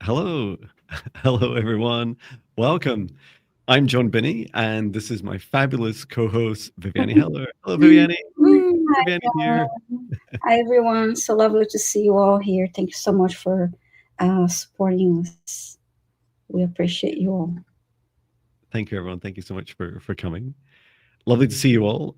Hello. Hello, everyone. Welcome. I'm Jon Binnie, and this is my fabulous co-host, Viviane Heller. Hello, Viviane. Woo, Hi, Viviane here. hi, everyone. So lovely to see you all here. Thank you so much for supporting us. We appreciate you all. Thank you, everyone. Thank you so much for coming. Lovely to see you all.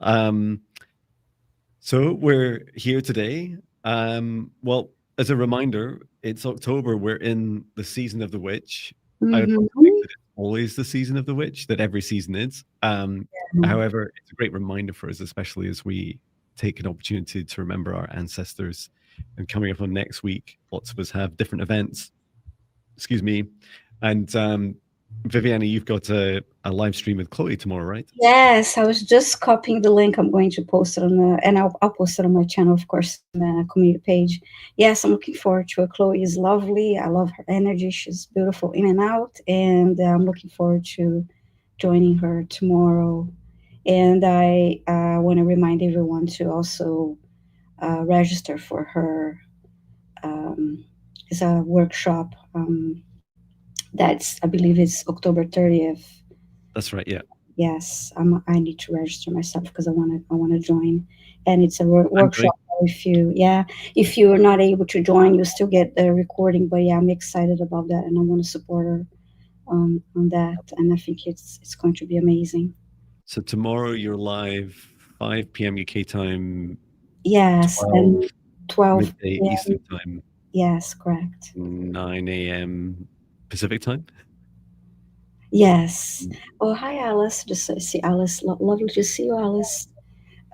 So we're here today. Well, as a reminder, it's October. We're in the season of the witch. I would love to think Mm-hmm. that it's always the season of the witch, that every season is. However, it's a great reminder for us, especially as we take an opportunity to remember our ancestors. And coming up on next week, lots of us have different events. Excuse me. And Viviane, you've got a live stream with Chloe tomorrow, right? Yes, I was just copying the link. I'm going to post it on the, and I'll post it on my channel, of course, on the community page. Yes, I'm looking forward to it. Chloe is lovely. I love her energy. She's beautiful in and out, and I'm looking forward to joining her tomorrow. And I want to remind everyone to also register for her. Um, it's a workshop that's, I believe, it's October 30th. That's right. Yeah. Yes, I need to register myself because I want to join, and it's a I'm going. workshop. If you, yeah, if you're not able to join, you still get the recording. But yeah, I'm excited about that, and I want to support her on that, and I think it's going to be amazing. So tomorrow you're live 5 p.m. UK time, Yes, 12 and 12 midday Eastern p.m. time, Yes, correct. 9 a.m. Pacific time. Yes. Oh, hi, Alice. Just see Alice. Lovely to see you, Alice.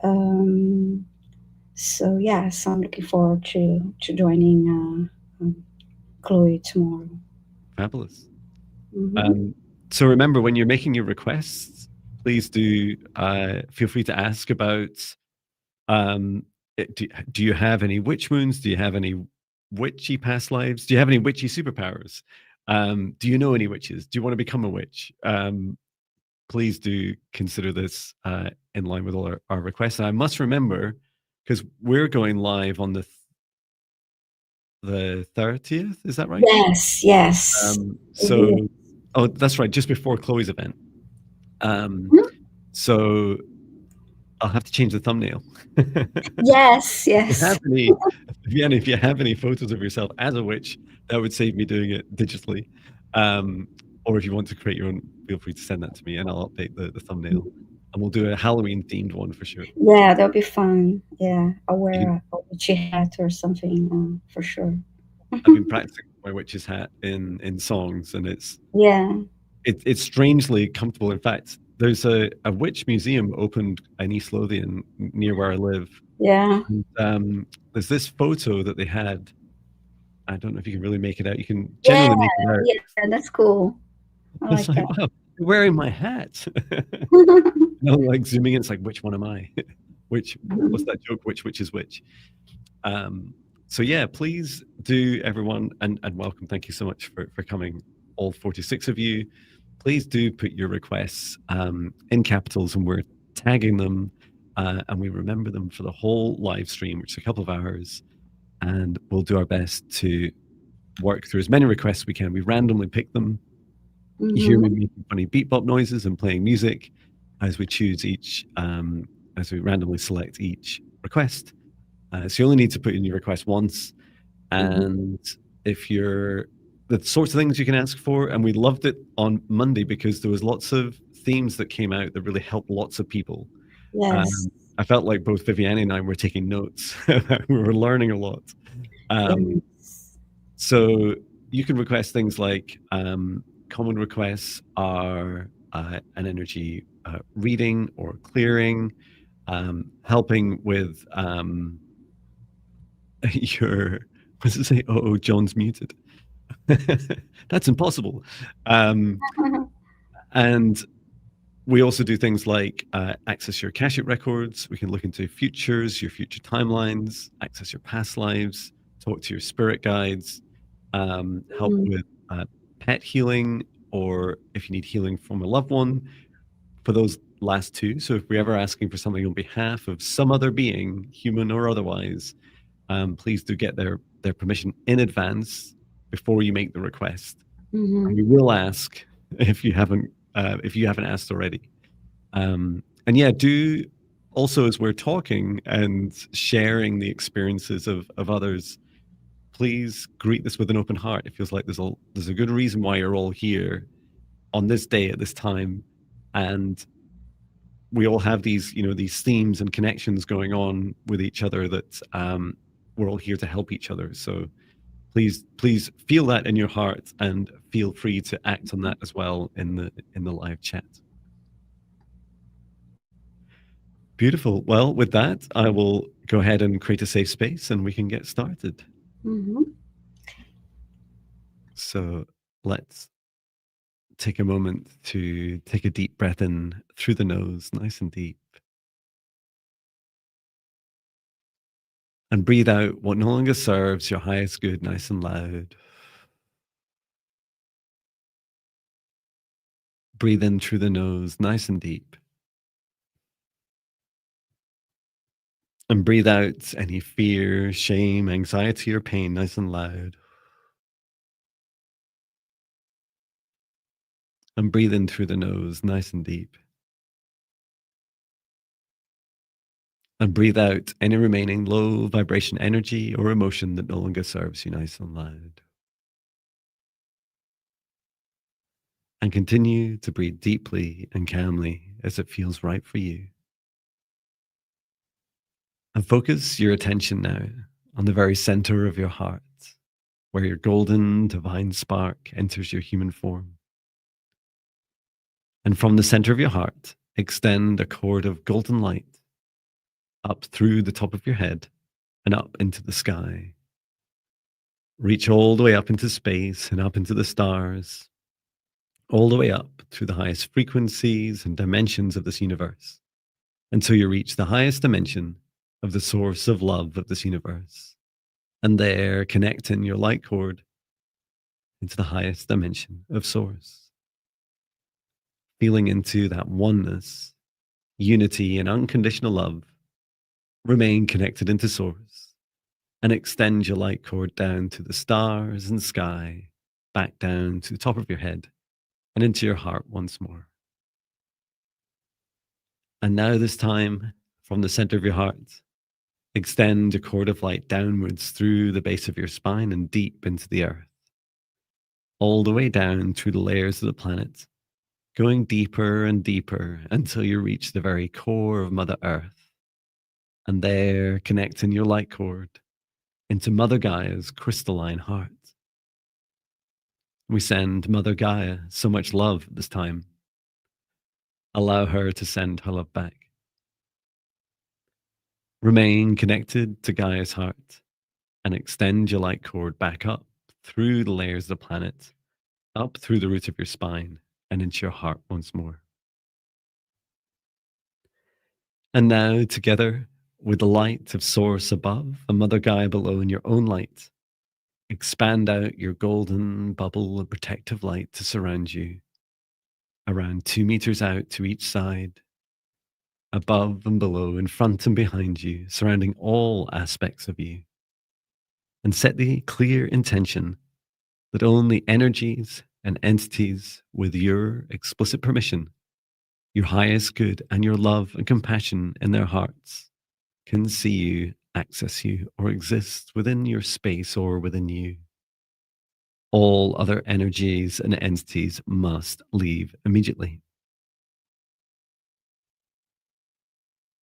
Um, so yes, I'm looking forward to joining Chloe tomorrow. Fabulous. Hmm. Um, so remember, when you're making your requests, please do feel free to ask about do you have any witch wounds? Do you have any witchy past lives? Do you have any witchy superpowers? Do you know any witches? Do you want to become a witch? Please do consider this in line with all our requests. And I must remember, because we're going live on the 30th, is that right? Yes, yes. It is. So, oh, that's right, just before Chloe's event. Um, Mhm. so I'll have to change the thumbnail. Yes, If you yes. have any, Vienna, if you have any photos of yourself as a witch, that would save me doing it digitally. Um, or if you want to create your own, feel free to send that to me and I'll update the thumbnail. And we'll do a Halloween themed one for sure. Yeah, that'll be fun. Yeah, I'll You can, wear a witchy hat or something for sure. I've been practicing my witch's hat in songs, and Yeah, it's strangely comfortable. In fact, there's a witch museum opened in East Lothian near where I live. yeah. And, there's this photo that they had. I don't know if you can really make it out. You can Yeah, generally make it out. yeah, that's cool. I It's like like, that. wow, you're wearing my hat. Like zooming in, it's like, which one am I? Which what's that joke? Which is which? Um, so yeah, please do everyone and welcome. Thank you so much for coming, all 46 of you. Please do put your requests in capitals, and we're tagging them, and we remember them for the whole live stream, which is a couple of hours, and we'll do our best to work through as many requests as we can. We randomly pick them. You hear me Hmm. making funny beatbop noises and playing music as we choose each, as we randomly select each request. So you only need to put in your request once. Hmm. And if you're the sorts of things you can ask for, and we loved it on Monday because there was lots of themes that came out that really helped lots of people. Yes. I felt like both Viviane and I were taking notes. We were learning a lot. Um, Yes. so you can request things like common requests are an energy reading or clearing, helping with your, what does it say? Oh, John's muted. That's impossible. Um, and we also do things like access your Akashic records. We can look into futures, your future timelines, access your past lives, talk to your spirit guides, help Mhm. with pet healing, or if you need healing from a loved one, for those last two. So if we're ever asking for something on behalf of some other being, human or otherwise, please do get their permission in advance before you make the request. Mm-hmm. And we will ask if you haven't asked already. And yeah, do also, as we're talking and sharing the experiences of others, please greet this with an open heart. It feels like there's a good reason why you're all here on this day at this time, and we all have these these themes and connections going on with each other that we're all here to help each other. So please feel that in your heart and feel free to act on that as well in the live chat. Beautiful. Well, with that, I will go ahead and create a safe space and we can get started. Mm-hmm. So let's take a moment to take a deep breath in through the nose, nice and deep. And breathe out what no longer serves your highest good, nice and loud. Breathe in through the nose, nice and deep. And breathe out any fear, shame, anxiety, or pain, nice and loud. And breathe in through the nose, nice and deep. And breathe out any remaining low vibration energy or emotion that no longer serves you, nice and loud. And continue to breathe deeply and calmly as it feels right for you. And focus your attention now on the very center of your heart, where your golden divine spark enters your human form. And from the center of your heart, extend a cord of golden light up through the top of your head and up into the sky. Reach all the way up into space and up into the stars, all the way up to the highest frequencies and dimensions of this universe, until you reach the highest dimension of the source of love of this universe. And there, connecting your light cord into the highest dimension of source. Feeling into that oneness, unity, and unconditional love. Remain connected into source and extend your light cord down to the stars and sky, back down to the top of your head and into your heart once more. And now this time, from the center of your heart, extend a cord of light downwards through the base of your spine and deep into the earth, all the way down through the layers of the planet, going deeper and deeper until you reach the very core of Mother Earth. And there, connecting your light cord into Mother Gaia's crystalline heart. We send Mother Gaia so much love this time. Allow her to send her love back. Remain connected to Gaia's heart and extend your light cord back up through the layers of the planet, up through the root of your spine and into your heart once more. And now, together with the light of Source above and Mother Gaia below in your own light, expand out your golden bubble of protective light to surround you, around 2 meters out to each side, above and below, in front and behind you, surrounding all aspects of you. And set the clear intention that only energies and entities with your explicit permission, your highest good and your love and compassion in their hearts can see you, access you, or exist within your space or within you. All other energies and entities must leave immediately.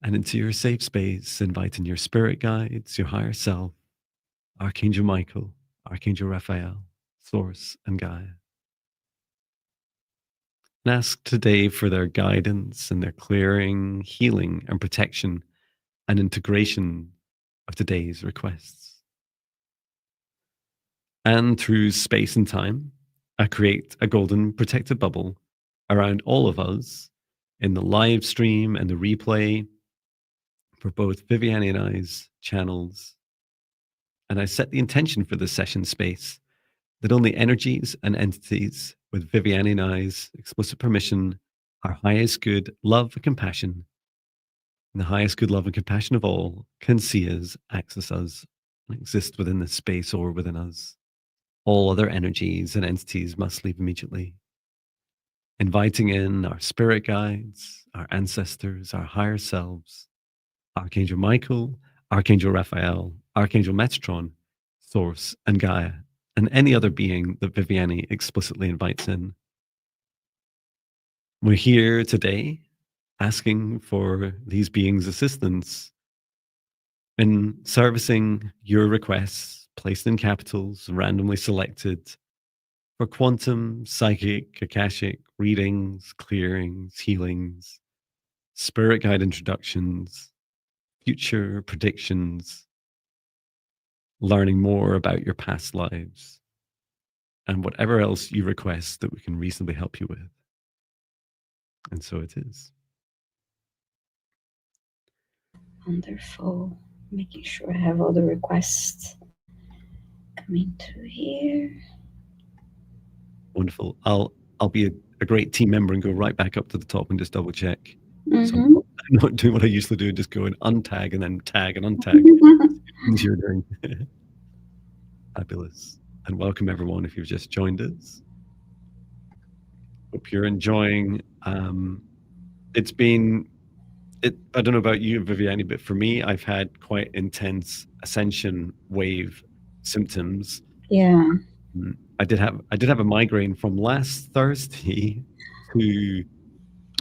And into your safe space, inviting your spirit guides, your higher self, Archangel Michael, Archangel Raphael, Source, and Gaia. And ask today for their guidance and their clearing, healing, and protection and integration of today's requests. And through space and time, I create a golden protective bubble around all of us in the live stream and the replay for both Viviane and I's channels. And I set the intention for this session space that only energies and entities with Viviane and I's explicit permission, our highest good, love, and compassion, and the highest good, love, and compassion of all can see us, access us, and exist within this space or within us. All other energies and entities must leave immediately. Inviting in our spirit guides, our ancestors, our higher selves, Archangel Michael, Archangel Raphael, Archangel Metatron, Source, and Gaia, and any other being that Viviane explicitly invites in. We're here today asking for these beings' assistance in servicing your requests placed in capitals, randomly selected for quantum, psychic, Akashic readings, clearings, healings, spirit guide introductions, future predictions, learning more about your past lives, and whatever else you request that we can reasonably help you with. And so it is. Wonderful. Making sure I have all the requests coming through here. Wonderful. I'll be a great team member and go right back up to the top and just double check. So Mm-hmm. I'm not doing what I usually do, just go and untag and then tag and untag. Things you're doing. Fabulous. And welcome everyone if you've just joined us. Hope you're enjoying. It's been, I don't know about you, Viviane, but for me, I've had quite intense ascension wave symptoms. Yeah. I did have a migraine from last Thursday to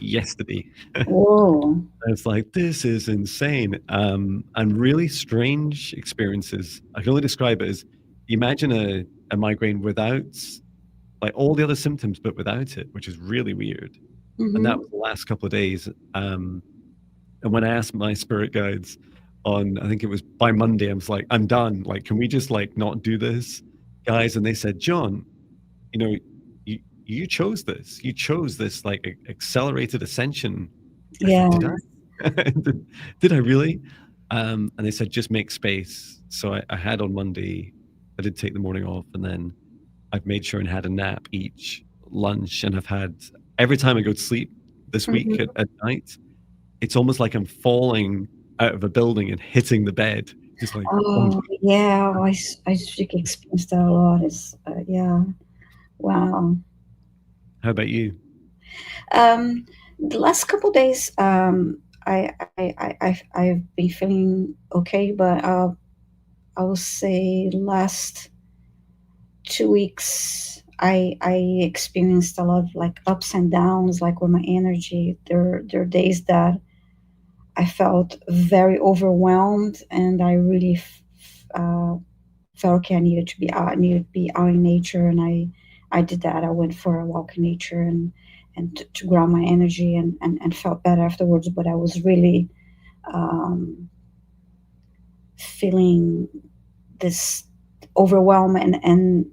yesterday. Whoa. I was like, this is insane. And really strange experiences. I can only describe it as, imagine a migraine without like all the other symptoms, but without it, which is really weird. And that Mm-hmm. was the last couple of days. And when I asked my spirit guides on, I think it was by Monday, I was like, I'm done. Like, can we just like not do this, guys? And they said, Jon, you know, you chose this. You chose this like accelerated ascension. I Yeah. said, did I? Did I really? And they said, just make space. So I had on Monday, I did take the morning off, and then I've made sure and had a nap each lunch. And I've had, every time I go to sleep this week Mm-hmm. at night, it's almost like I'm falling out of a building and hitting the bed. Just like, bonk. Oh, yeah. I experienced that a lot. It's, yeah. Wow. How about you? Um, the last couple days, I've been feeling okay, but I will say last 2 weeks, I experienced a lot of like ups and downs, like with my energy. There are days that I felt very overwhelmed, and I really felt okay. I needed to be out. I needed to be out in nature, and I did that. I went for a walk in nature and to ground my energy and felt better afterwards. But I was really um, feeling this overwhelm and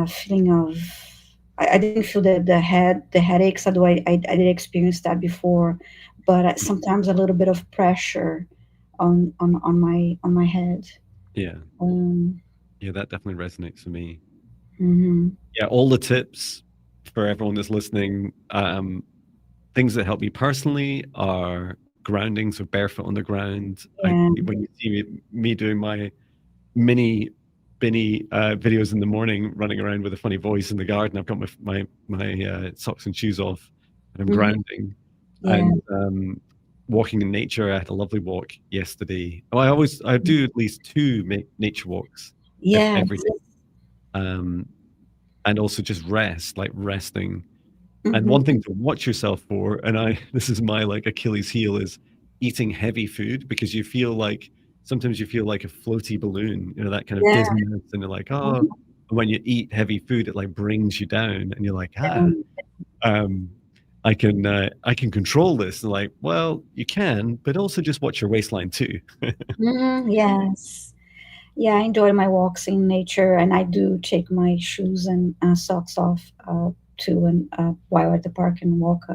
feeling of I didn't feel the headaches, although I did experience that before, but sometimes a little bit of pressure on my head. Yeah. Um, Yeah, that definitely resonates for me. mhm. Yeah, all the tips for everyone that's listening, things that help me personally are grounding, so barefoot on the ground. Yeah. When you see me doing my mini Binnie videos in the morning, running around with a funny voice in the garden, I've got my socks and shoes off, and I'm Mhm. grounding. Yeah. And walking in nature, I had a lovely walk yesterday. Oh, I do at least two nature walks Yeah. every day. And also just rest, like resting. And Mhm. one thing to watch yourself for, and this is my like Achilles heel, is eating heavy food, because you feel like sometimes you feel like a floaty balloon, that kind of Yeah. dizziness, and you're like, oh, Mhm. when you eat heavy food, it like brings you down, and you're like, Um, um, I can control this. And like, well, you can, but also just watch your waistline too. yes. Yeah, I enjoy my walks in nature, and I do take my shoes and socks off too, and while at the park and walk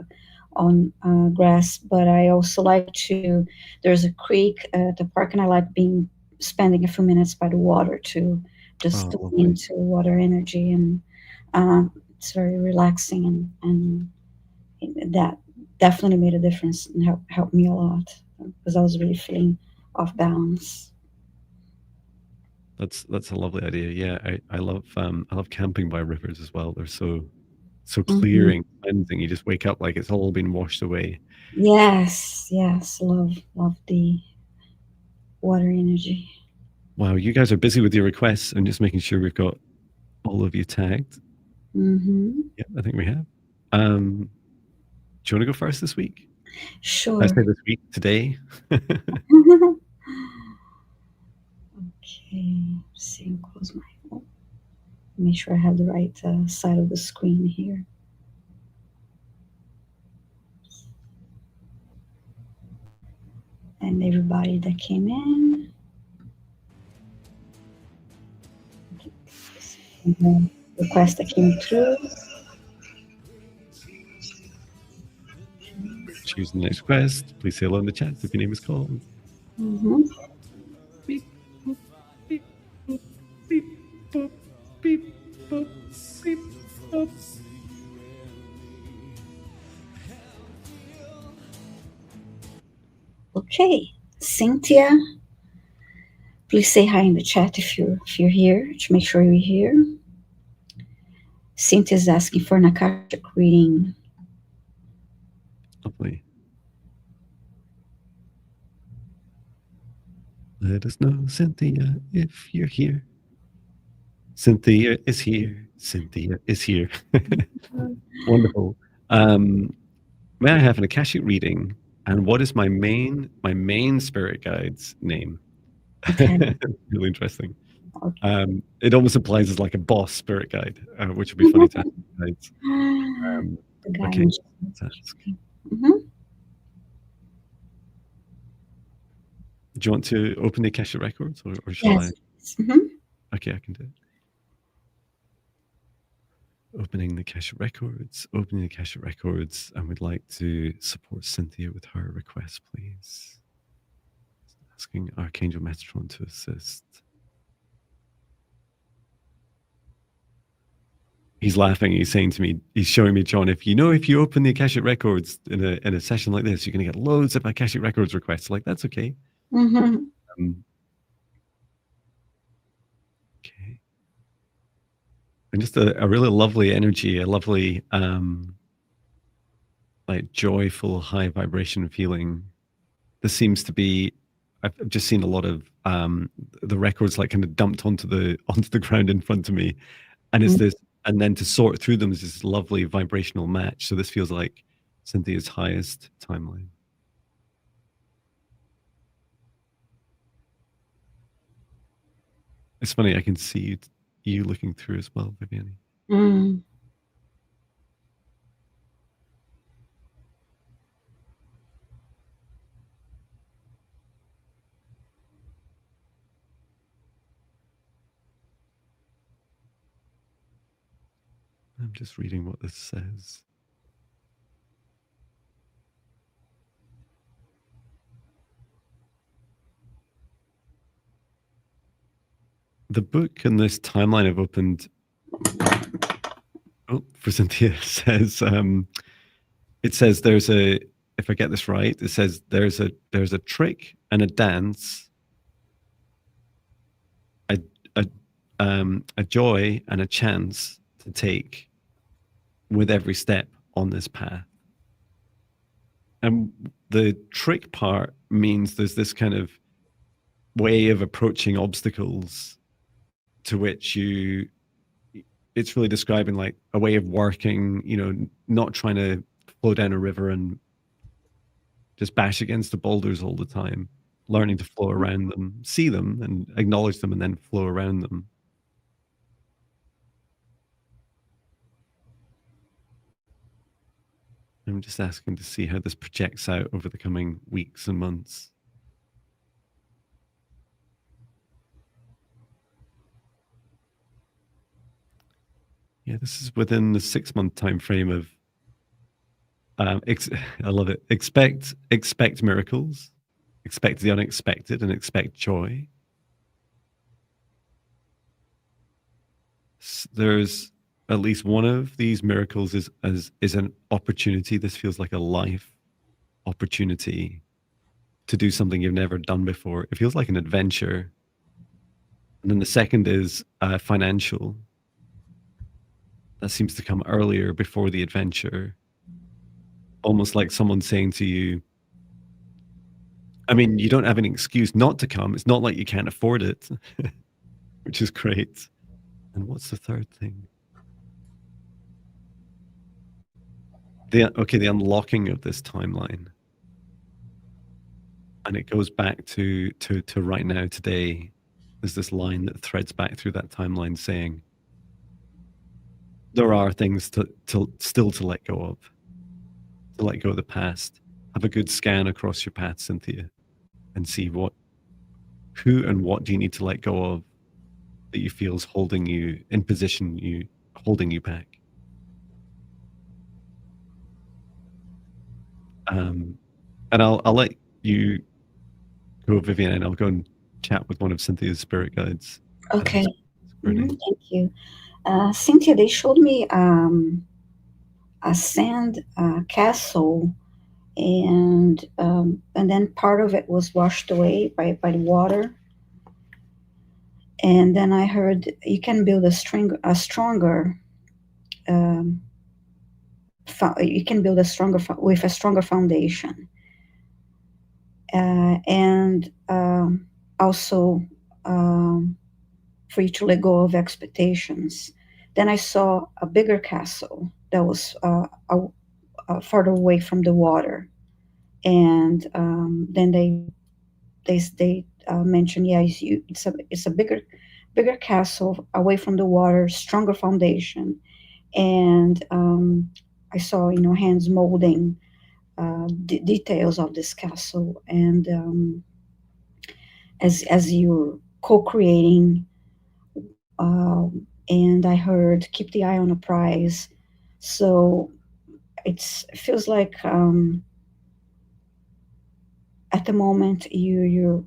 on grass. But I also like to. There's a creek at the park, and I like spending a few minutes by the water to just Oh, to lovely. into water energy, and it's very relaxing, and that definitely made a difference and helped me a lot because I was really feeling off balance. That's a lovely idea. Yeah, I love camping by rivers as well. They're so clearing, cleansing. You just wake up like it's all been washed away. Yes, yes, love the water energy. Wow, you guys are busy with your requests. I'm just making sure we've got all of you tagged. Yeah, I think we have. Do you want to go first this week? Sure. I say this week, today. Okay, let's see, close my phone. Make sure I have the right side of the screen here. And everybody that came in. And the request that came through. Choose the next request. Please say hello in the chat if your name is called. Beep, boop, beep, boop, beep, boop, beep, boop, beep, boop. Okay, Cynthia, please say hi in the chat if you're here, to make sure you're here. Cynthia's asking for an Akashic reading. Lovely. Let us know, Cynthia, if you're here. Cynthia is here. Cynthia is here. Wonderful. May I have an Akashic reading? And what is my main spirit guide's name? Okay. Really interesting. Okay. It almost implies as like a boss spirit guide, which would be funny to have guides. Okay. Do you want to open the Akashic records, or shall I? Okay, I can do it. Opening the Akashic records, and we'd like to support Cynthia with her request, please. Asking Archangel Metatron to assist. He's laughing. He's saying to me, he's showing me, John, if you open the Akashic records in a session like this, you're going to get loads of Akashic records requests. Like, that's okay. Okay. And just a really lovely energy, a lovely, like joyful, high vibration feeling. This seems to be, I've just seen a lot of the records like kind of dumped onto the ground in front of me. And it's this, and then to sort through them is this lovely vibrational match. So this feels like Cynthia's highest timeline. It's funny, I can see you looking through as well, Viviane. I'm just reading what this says. The book and this timeline I've opened, for Cynthia, says, it says there's a, if I get this right, it says there's a trick and a dance, a joy and a chance to take with every step on this path. And the trick part means there's this kind of way of approaching obstacles to which it's really describing like a way of working, not trying to flow down a river and just bash against the boulders all the time, learning to flow around them, see them and acknowledge them, and then flow around them. I'm just asking to see how this projects out over the coming weeks and months. Yeah, this is within the 6-month time frame of, I love it. Expect miracles, expect the unexpected, and expect joy. There's at least one of these miracles is an opportunity. This feels like a life opportunity to do something you've never done before. It feels like an adventure. And then the second is financial. That seems to come earlier before the adventure. Almost like someone saying to you, I mean, you don't have any excuse not to come. It's not like you can't afford it, which is great. And what's the third thing? The unlocking of this timeline. And it goes back to right now, today. There's this line that threads back through that timeline saying, there are things to still to let go of, to let go of the past. Have a good scan across your path, Cynthia, and see who and what do you need to let go of that you feel is holding you in position, holding you back. And I'll let you go, Viviane, and I'll go and chat with one of Cynthia's spirit guides. Okay. Thank you. Cynthia, they showed me a sand castle, and then part of it was washed away by the water. And then I heard you can build a stronger. You can build with a stronger foundation, and also for you to let go of expectations. Then I saw a bigger castle that was farther away from the water, and then they mentioned, yeah, it's a bigger castle away from the water, stronger foundation, and I saw hands molding details of this castle, and as you're co-creating, and I heard keep the eye on a prize. So it feels like at the moment you're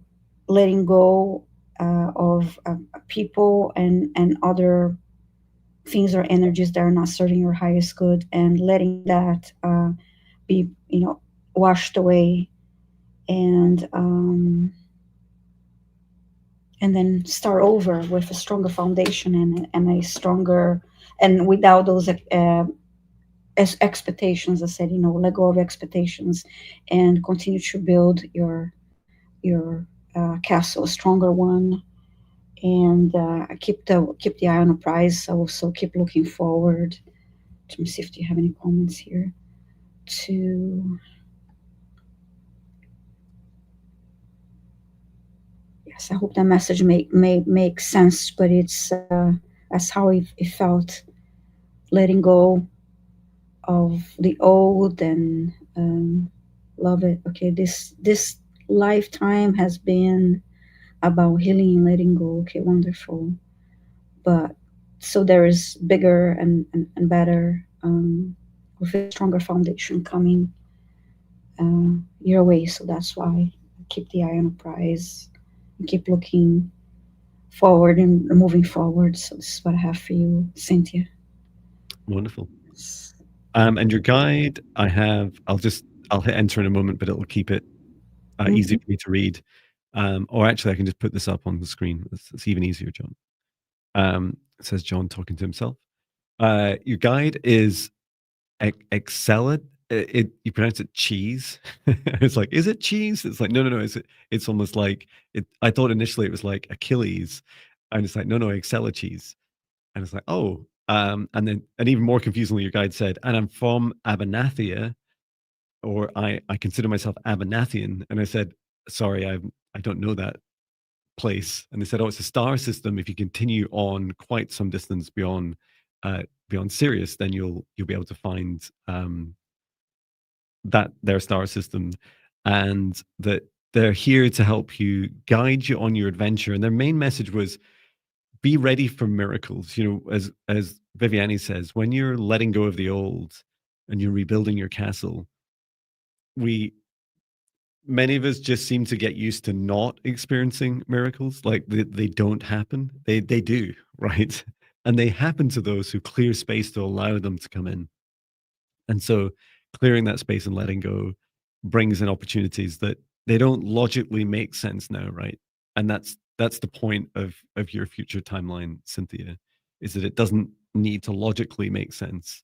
letting go of people and other things or energies that are not serving your highest good, and letting that be washed away, and then start over with a stronger foundation and a stronger, and without those as expectations. I said, let go of expectations and continue to build your castle, a stronger one, and keep the eye on the prize. Also keep looking forward. Let me see if you have any comments here. Yes, I hope that message make sense, but it's that's how it felt, letting go of the old, and love it. Okay, this lifetime has been about healing and letting go. Okay, wonderful. But so there is bigger and better, with a stronger foundation coming your way. So that's why keep the eye on the prize and keep looking forward and moving forward. So this is what I have for you, Cynthia. Wonderful. And your guide, I'll hit enter in a moment, but it'll keep it easy for me to read. Or actually, I can just put this up on the screen. It's even easier, Jon. It says Jon talking to himself. Your guide is Excellent. You pronounce it cheese. It's like, is it cheese? It's like, no. It's almost like it. I thought initially it was like Achilles, and it's like, no, Excella cheese. And it's like, oh, and even more confusingly, your guide said, and I'm from Abernathyia, or I consider myself Abernathian. And I said, sorry, I don't know that place. And they said, oh, it's a star system. If you continue on quite some distance beyond Sirius, then you'll be able to find that their star system, and that they're here to help you, guide you on your adventure. And their main message was, be ready for miracles. As Viviane says, when you're letting go of the old and you're rebuilding your castle, many of us just seem to get used to not experiencing miracles. Like they don't happen. They do, right? And they happen to those who clear space to allow them to come in. And so clearing that space and letting go brings in opportunities that they don't logically make sense now, right? And that's that's the point of your future timeline, Cynthia, is that it doesn't need to logically make sense,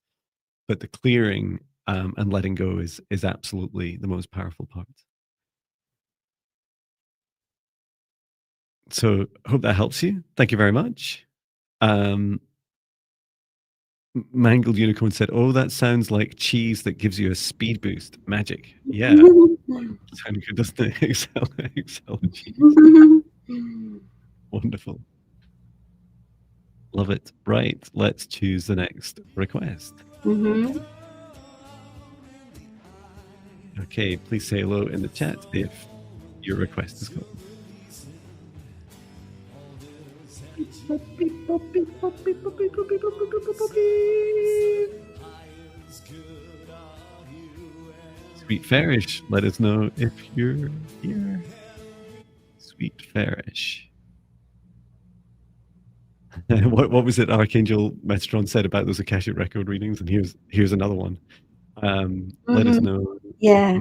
but the clearing and letting go is absolutely the most powerful part. So hope that helps you. Thank you very much. Mangled Unicorn said, "Oh, that sounds like cheese that gives you a speed boost. Magic." Yeah. Sounds good, doesn't it? Excel cheese. Wonderful. Love it. Right. Let's choose the next request. Okay. Please say hello in the chat if your request is gone. Sweet Farish, let us know if you're here. Sweet Farish. What was it Archangel Metron said about those Akashic record readings? And here's another one. Let us know. Yeah.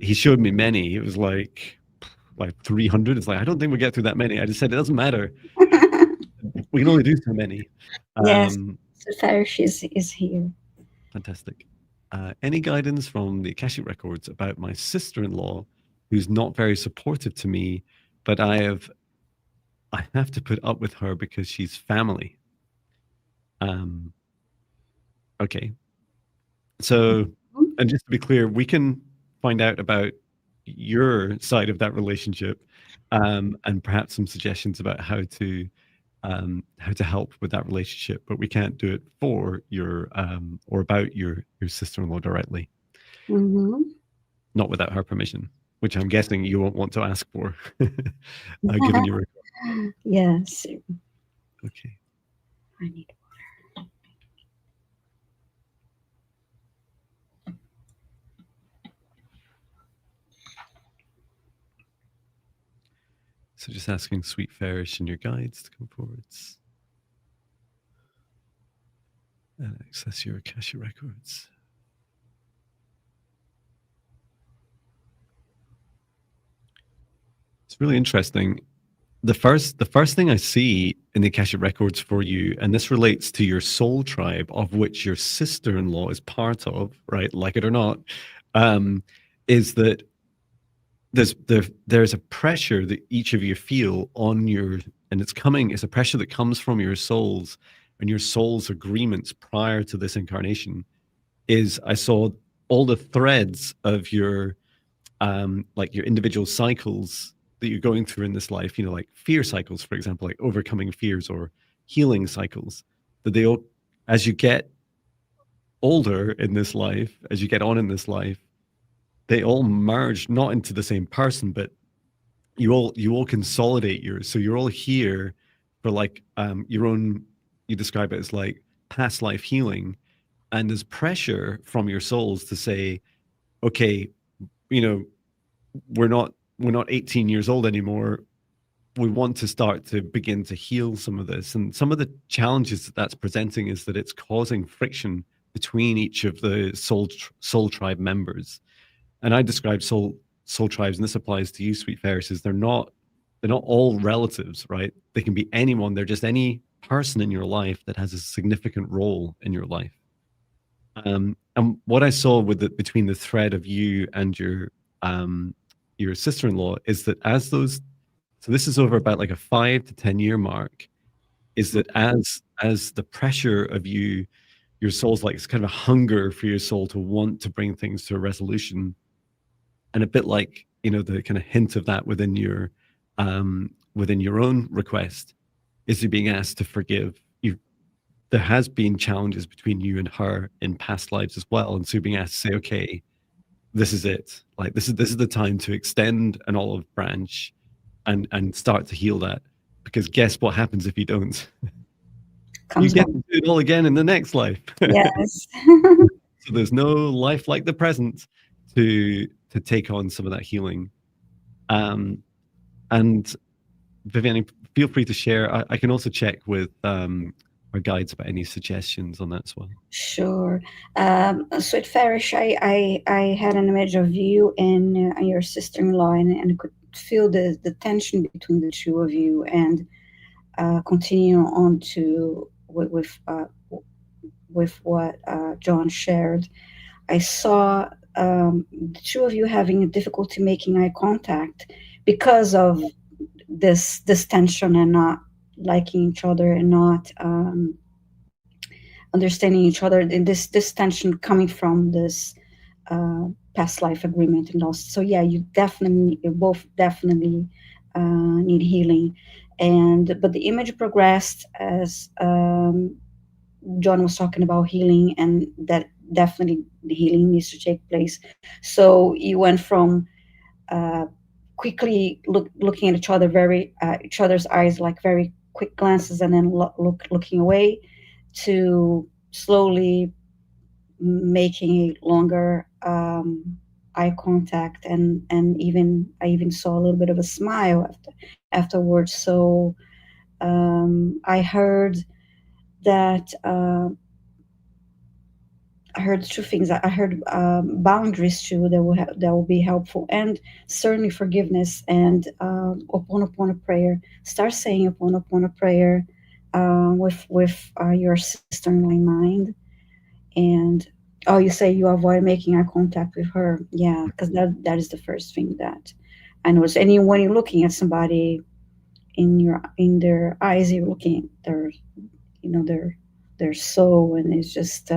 He showed me many. It was like 300. It's like, I don't think we get through that many. I just said it doesn't matter. We can only do so many. Yes, so Farish is here. Fantastic. Any guidance from the Akashic records about my sister-in-law, who's not very supportive to me, but I have to put up with her because she's family. Okay. So, and just to be clear, we can find out about your side of that relationship, and perhaps some suggestions about how to help with that relationship, but we can't do it for your or about your sister-in-law directly. Not without her permission, which I'm guessing you won't want to ask for, given your request. Yes. Okay. I need water. So just asking Sweet Farish and your guides to come forwards and access your Akashic records. It's really interesting. The first thing I see in the Akashic records for you, and this relates to your soul tribe, of which your sister-in-law is part of, right? Like it or not, is that there's a pressure that each of you feel on your, and it's a pressure that comes from your souls and your soul's agreements prior to this incarnation. Is I saw all the threads of your like your individual cycles that you're going through in this life, like fear cycles, for example, like overcoming fears, or healing cycles, that they all, as you get older in this life, as you get on in this life, they all merge, not into the same person, but you all consolidate yours. So you're all here for like your own, you describe it as like past life healing. And there's pressure from your souls to say, okay, we're not 18 years old anymore. We want to start to begin to heal some of this. And some of the challenges that's presenting is that it's causing friction between each of the soul tribe members. And I describe soul tribes, and this applies to you, Sweet Ferris, they're not all relatives, right? They can be anyone. They're just any person in your life that has a significant role in your life. And what I saw between the thread of you and your sister-in-law is that so this is over about like a 5 to 10 year mark, is that as the pressure of your soul's like, it's kind of a hunger for your soul to want to bring things to a resolution, and a bit like the kind of hint of that within your own request is you're being asked to forgive. There has been challenges between you and her in past lives as well, and so you're being asked to say, okay, this is it. Like this is the time to extend an olive branch and start to heal that, because guess what happens if you don't? You get to do it all again in the next life. Yes. So there's no life like the present to take on some of that healing. And Viviane, feel free to share. I can also check with our guides about any suggestions on that as well. Sure. Sweet Farish, I had an image of you and your sister-in-law, and could feel the tension between the two of you, and continue on to with what John shared. I saw the two of you having a difficulty making eye contact because of this tension, and not liking each other, and not understanding each other, and this tension coming from this past life agreement and loss. So yeah, you both definitely need healing. And but the image progressed as John was talking about healing, and that definitely the healing needs to take place. So you went from uh, quickly looking at each other's eyes, like very quick glances, and then looking away, to slowly making a longer eye contact, and even I even saw a little bit of a smile afterwards. So I heard that I heard two things. I heard boundaries too that will be helpful, and certainly forgiveness, and Ho'oponopono prayer. Start saying Ho'oponopono prayer with your sister-in-law in mind. And oh, you say you avoid making eye contact with her. Yeah, because that is the first thing that I noticed. And when you're looking at somebody in their eyes, you're looking at their soul, and it's just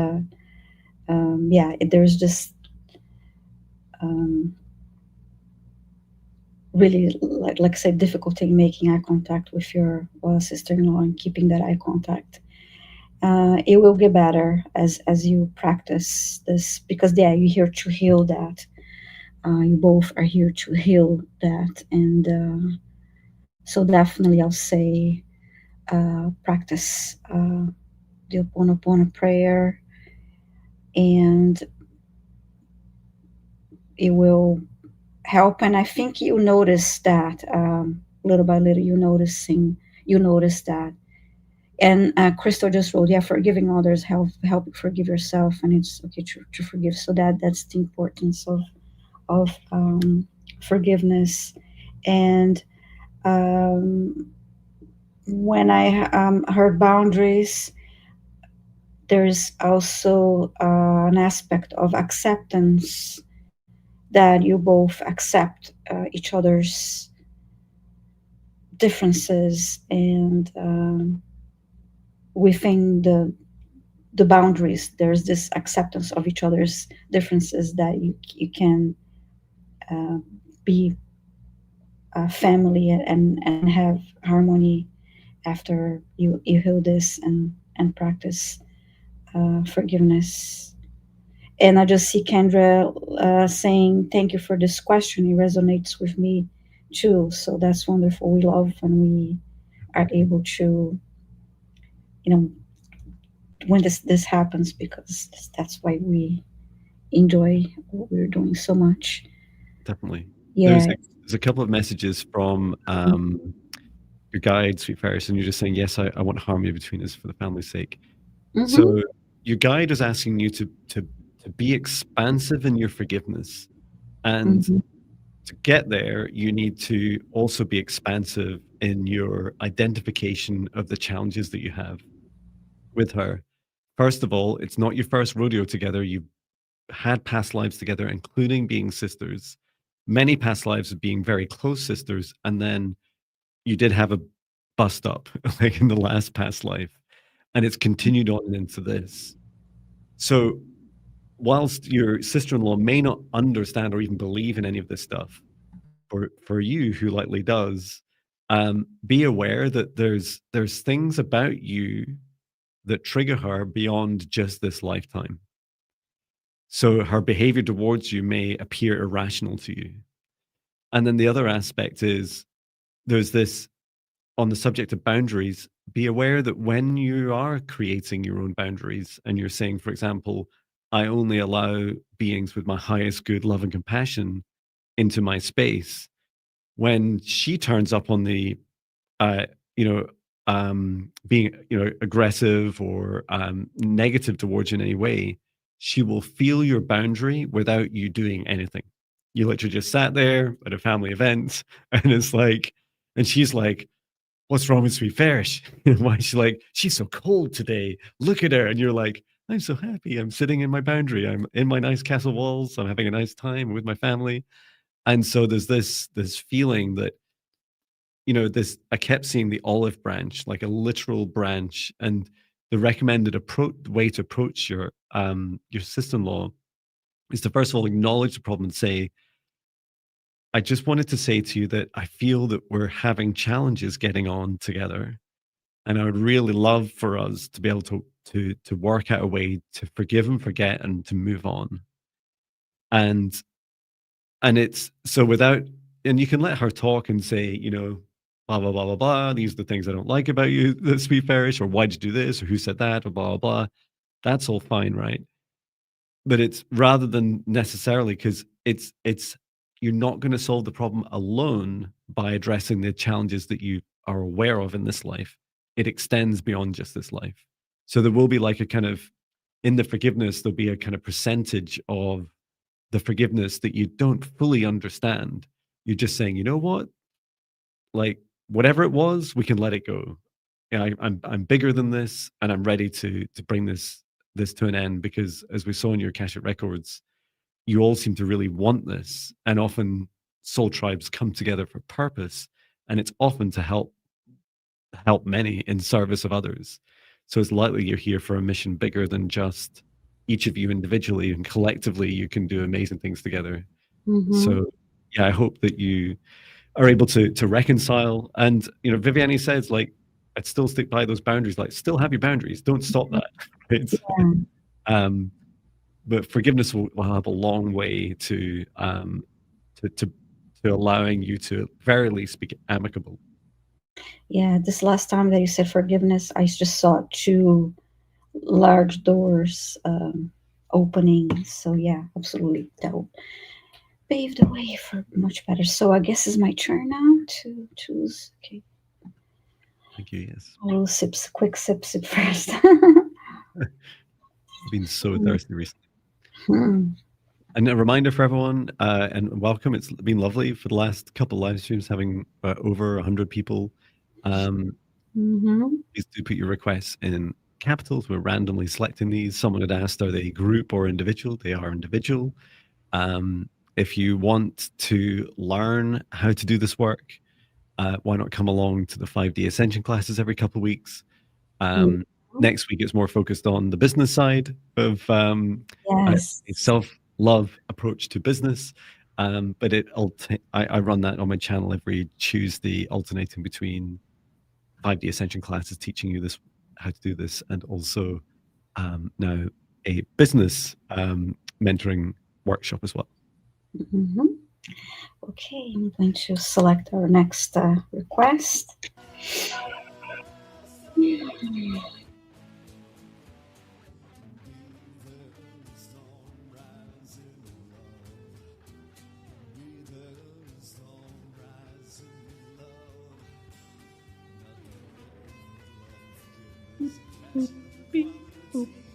yeah, there's just um, really, like I said, difficulty in making eye contact with your sister-in-law, and keeping that eye contact. It will get better as you practice this, because yeah, you're here to heal that. You both are here to heal that, and so definitely I'll say practice the Ho'oponopono prayer, and it will help. And I think you notice that little by little, you notice that. And Crystal just wrote, yeah, forgiving others help you forgive yourself, and it's okay to forgive. So that's the importance of forgiveness. And when I heard boundaries, there's also an aspect of acceptance, that you both accept each other's differences, and within the boundaries, there's this acceptance of each other's differences, that you can uh, be a family, and have harmony after you heal this, and practice forgiveness. And I just see Kendra saying, thank you for this question. It resonates with me too. So that's wonderful. We love when we are able to, you know, when this happens, because that's why we enjoy what we're doing so much. Definitely. Yeah. There's a couple of messages from your guide, Sweet Ferris, and you're just saying, yes, I want harmony between us for the family's sake. Mm-hmm. So your guide is asking you to be expansive in your forgiveness. And Mm-hmm. to get there, you need to also be expansive in your identification of the challenges that you have with her. First of all, it's not your first rodeo together. You've had past lives together, including being sisters, many past lives of being very close sisters. And then you did have a bust up, like in the last past life. And it's continued on into this. So whilst your sister-in-law may not understand or even believe in any of this stuff, for you who likely does, be aware that there's things about you that trigger her beyond just this lifetime. So her behavior towards you may appear irrational to you. And then the other aspect is, there's this, on the subject of boundaries, be aware that when you are creating your own boundaries and you're saying, for example, I only allow beings with my highest good, love, and compassion into my space, when she turns up on the, uh, you know, being, aggressive or negative towards you in any way, she will feel your boundary without you doing anything. You literally just sat there at a family event, and it's like, and she's like, "What's wrong with Sweet Farish? Why is she like, she's so cold today? Look at her." And you're like, "I'm so happy. I'm sitting in my boundary. I'm in my nice castle walls. I'm having a nice time with my family." And so there's this feeling that, this, I kept seeing the olive branch, like a literal branch, and the recommended approach way to approach your sister-in-law is to first of all acknowledge the problem and say, "I just wanted to say to you that I feel that we're having challenges getting on together, and I would really love for us to be able to work out a way to forgive and forget and to move on." And it's so without, and you can let her talk and say, blah blah blah blah blah. These are the things I don't like about you, the Sweet Farish, or why'd you do this, or who said that, or blah blah blah. That's all fine, right? But it's rather than necessarily, because it's you're not going to solve the problem alone by addressing the challenges that you are aware of in this life. It extends beyond just this life. So there will be like a kind of, in the forgiveness, there'll be a kind of percentage of the forgiveness that you don't fully understand. You're just saying, you know what, like whatever it was, we can let it go. Yeah, I'm bigger than this, and I'm ready to bring this to an end, because as we saw in your Akashic records, you all seem to really want this, and often soul tribes come together for purpose, and it's often to help many in service of others. So it's likely you're here for a mission bigger than just each of you individually, and collectively you can do amazing things together. Mm-hmm. So yeah, I hope that you are able to reconcile. And Viviane says, like, I'd still stick by those boundaries. Like, still have your boundaries. Don't stop that. Right? Yeah. Um, but forgiveness will have a long way to to to allowing you to at very least be amicable. Yeah, this last time that you said forgiveness, I just saw two large doors opening. So yeah, absolutely, that will pave the way for much better. So I guess it's my turn now to choose. Okay, Thank you. Yes, a little sips, quick sip first. I've been so thirsty recently. Hmm. And a reminder for everyone, and welcome. It's been lovely for the last couple live streams, having over 100 people. Mm-hmm. Please do put your requests in capitals. We're randomly selecting these. Someone had asked, are they group or individual? They are individual. If you want to learn how to do this work, why not come along to the 5D Ascension classes every couple of weeks? Next week, it's more focused on the business side of a Yes. self-love approach to business. But I run that on my channel every Tuesday, alternating between 5D Ascension classes, teaching you this, how to do this, and also now a business mentoring workshop as well. Mm-hmm. Okay, I'm going to select our next request.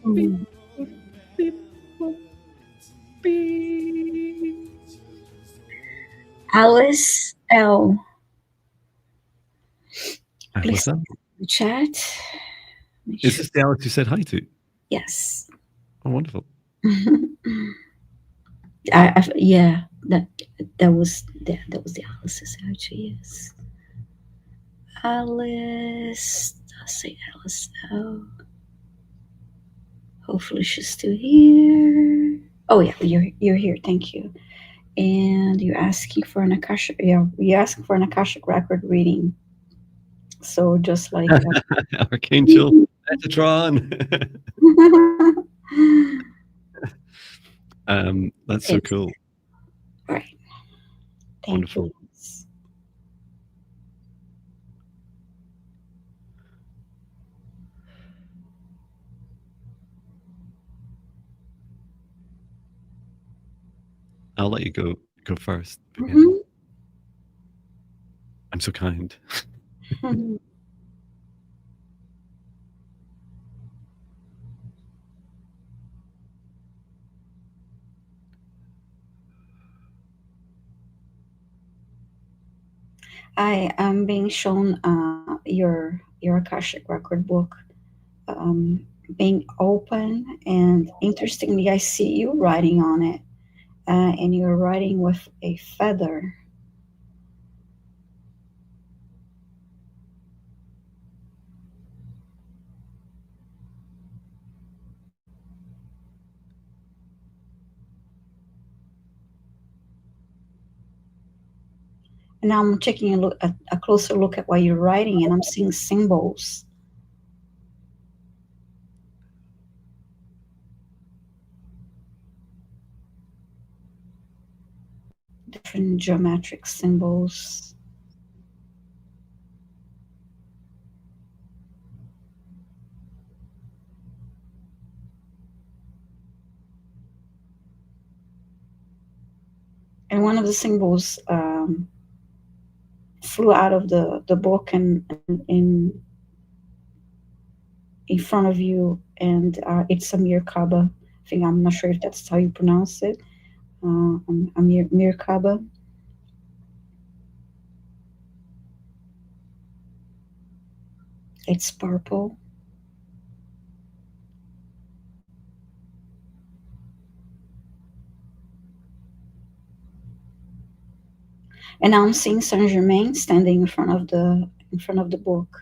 Mm. Alice L. Please What's that? the chat. Make Is sure. this the Alex you said hi to? Yes. Oh, wonderful. Yeah, that was the Alice's actually. Yes, Alice. I'll say Alice. Oh, hopefully she's still here. Oh yeah, you're here. Thank you. And you're asking for an Akashic. Yeah, you're asking for an Akashic record reading. So just like. Archangel Metatron. That's so It's cool. right. Thank Wonderful. you. I'll let you go first, Viviane. Mhm. I'm so kind. I am being shown your Akashic record book, being open, and interestingly, I see you writing on it, and you're writing with a feather. And now I'm taking a closer look at what you're writing, and I'm seeing symbols, different geometric symbols. And one of the symbols flew out of the book and in front of you, and it's a Merkaba. I think, I'm not sure if that's how you pronounce it. A Merkaba. It's purple. And now I'm seeing Saint Germain standing in front of the book,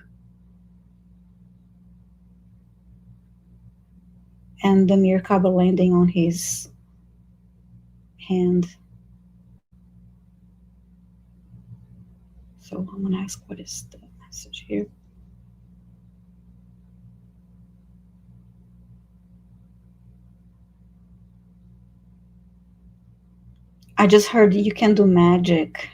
and the Merkaba landing on his hand. So I'm gonna ask, what is the message here? I just heard you can do magic.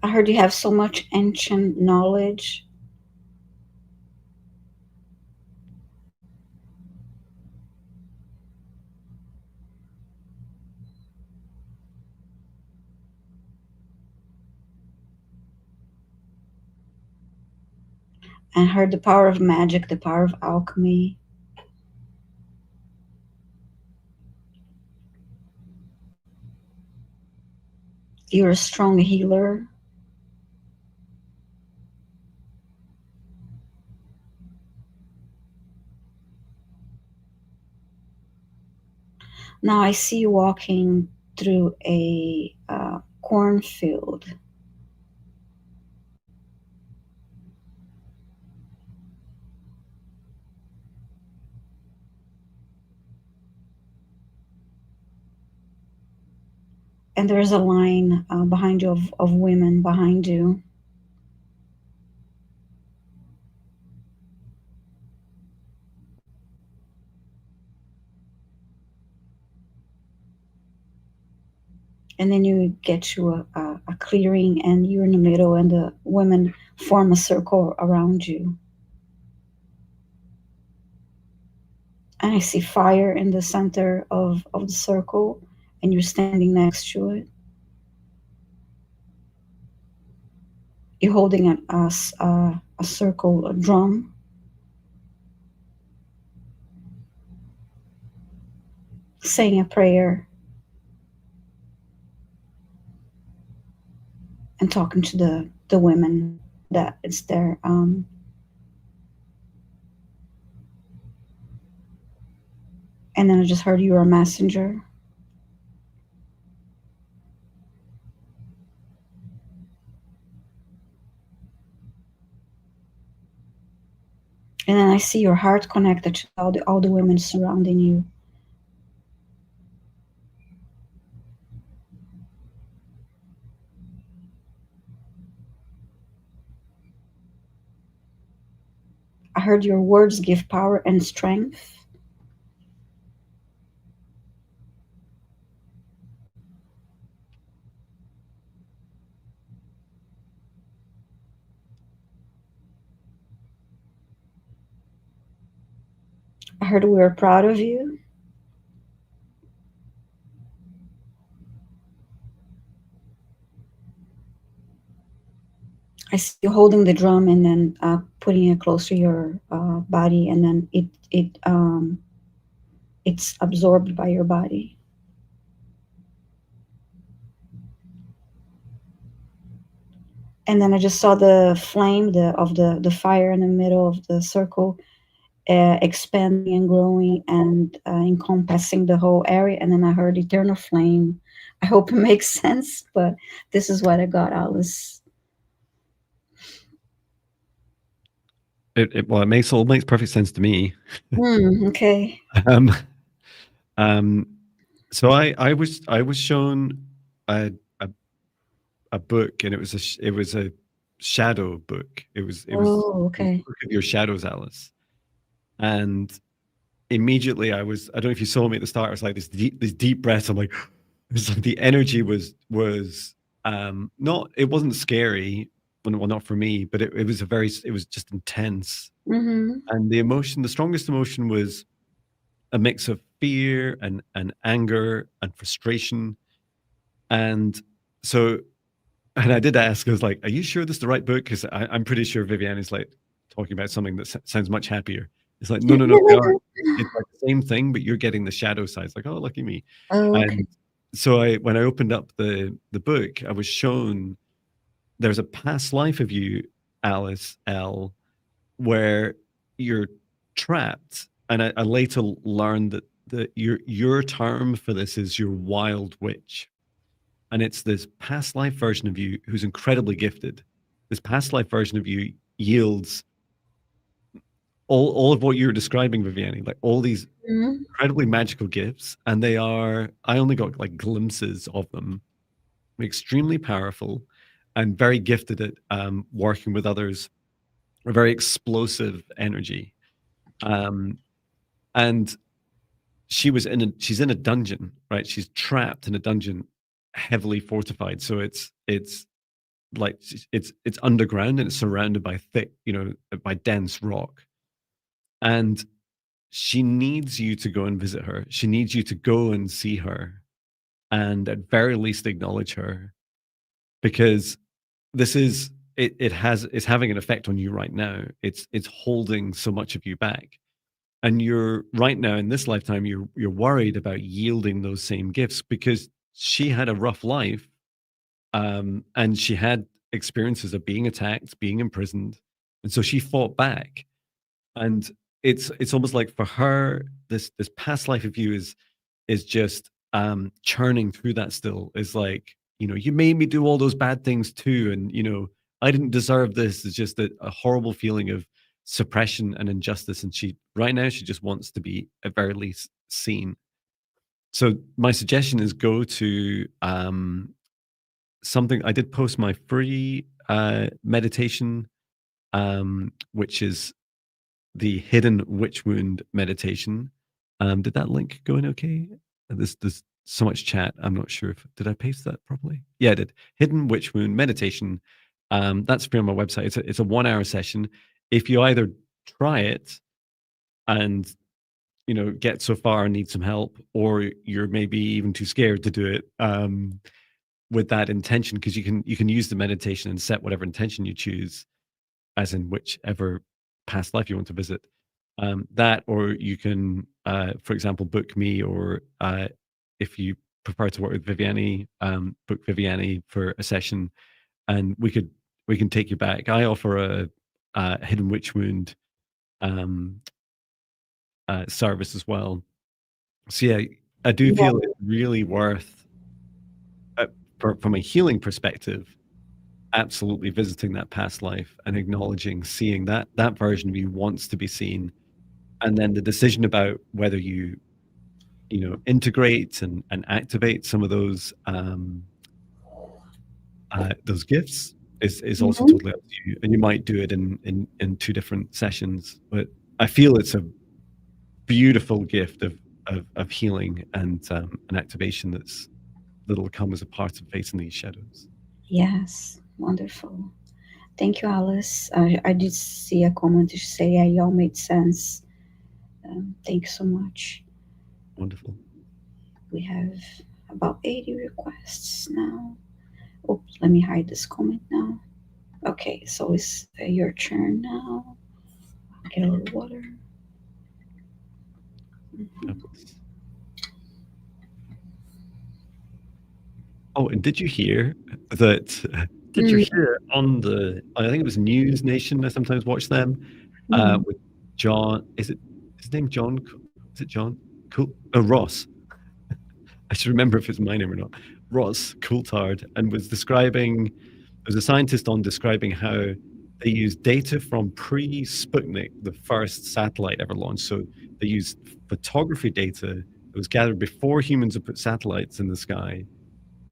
I heard you have so much ancient knowledge. I heard the power of magic, the power of alchemy. You're a strong healer. Now I see you walking through a cornfield. And there's a line behind you of women behind you. And then you get to a clearing, and you're in the middle, and the women form a circle around you. And I see fire in the center of the circle, and you're standing next to it. You're holding a circle, a drum. Saying a prayer and talking to the women that is there. And then I just heard you were a messenger. And then I see your heart connected to all the women surrounding you. I heard your words give power and strength. I heard we are proud of you. I see you holding the drum and then putting it close to your body, and then it's absorbed by your body. And then I just saw the flame, the fire in the middle of the circle, expanding and growing and encompassing the whole area. And then I heard eternal flame. I hope it makes sense, but this is what I got, Alice. Well, it makes perfect sense to me. Okay. Um, um, so I was shown a, a a book, and it was a shadow book. Oh, It was okay. Book of Your Shadows, Alice. And immediately I don't know if you saw me at the start. I was like these deep breaths. I'm like, it was like the energy was not, it wasn't scary, well, not for me, but it was it was just intense. Mm-hmm. And the strongest emotion was a mix of fear and anger and frustration. And so, and I did ask, I was like, are you sure this is the right book? Because I'm pretty sure Viviane is like talking about something that sounds much happier. It's like, no, no, no, they are. It's like the same thing, but you're getting the shadow side. It's like, oh, lucky me. Oh, okay. And so when I opened up the book, I was shown there's a past life of you, Alice L, where you're trapped. And I later learned that your term for this is your wild witch. And it's this past life version of you who's incredibly gifted. This past life version of you yields all of what you're describing, Viviane, like all these Mm-hmm. incredibly magical gifts. And they are, I only got like glimpses of them, extremely powerful and very gifted at working with others, a very explosive energy. Um, and she's in a dungeon, right? She's trapped in a dungeon, heavily fortified. So it's like it's underground, and it's surrounded by thick, by dense rock. And she needs you to go and visit her. She needs you to go and see her, and at very least acknowledge her, because this is it's having an effect on you right now. It's holding so much of you back. And you're right now in this lifetime, you're worried about yielding those same gifts, because she had a rough life, and she had experiences of being attacked, being imprisoned, and so she fought back. And it's almost like for her, this past life of you is just churning through that still. Is like, you made me do all those bad things too, and I didn't deserve this. It's just a horrible feeling of suppression and injustice. And she right now she just wants to be at very least seen. So my suggestion is go to something. I did post my free meditation, which is the hidden witch wound meditation. Did that link go in okay? There's so much chat. I'm not sure if did I paste that properly. Yeah, I did. Hidden witch wound meditation. That's free on my website. It's a 1 hour session. If you either try it and get so far and need some help, or you're maybe even too scared to do it, with that intention, because you can use the meditation and set whatever intention you choose, as in whichever past life you want to visit. That, or you can, for example, book me, or if you prefer to work with Viviane, book Viviane for a session, and we can take you back. I offer a hidden witch wound um, service as well. So yeah, I do Yeah. feel it's really worth, uh, from a healing perspective, absolutely visiting that past life and acknowledging, seeing that version of you wants to be seen. And then the decision about whether integrate and activate some of those gifts is also Mhm. totally up to you. And you might do it in two different sessions, but I feel it's a beautiful gift of healing and an activation that'll come as a part of facing these shadows. Yes, wonderful. Thank you, Alice. I did see a comment to say, yeah, y'all made sense. Thank you so much. Wonderful. We have about 80 requests now. Oops, let me hide this comment now. Okay. Okay, so it's your turn now. Get a little water. Fabulous. Oh, and did you hear that? Did you Mm, hear on the? I think it was News Nation. I sometimes watch them mm, with John. Is it his name? John? Is it John? Cool. Oh, Ross. I should remember if it's my name or not. Ross Coulthard, and was describing. There was a scientist on describing how they used data from pre-Sputnik, the first satellite ever launched. So they used photography data that was gathered before humans had put satellites in the sky.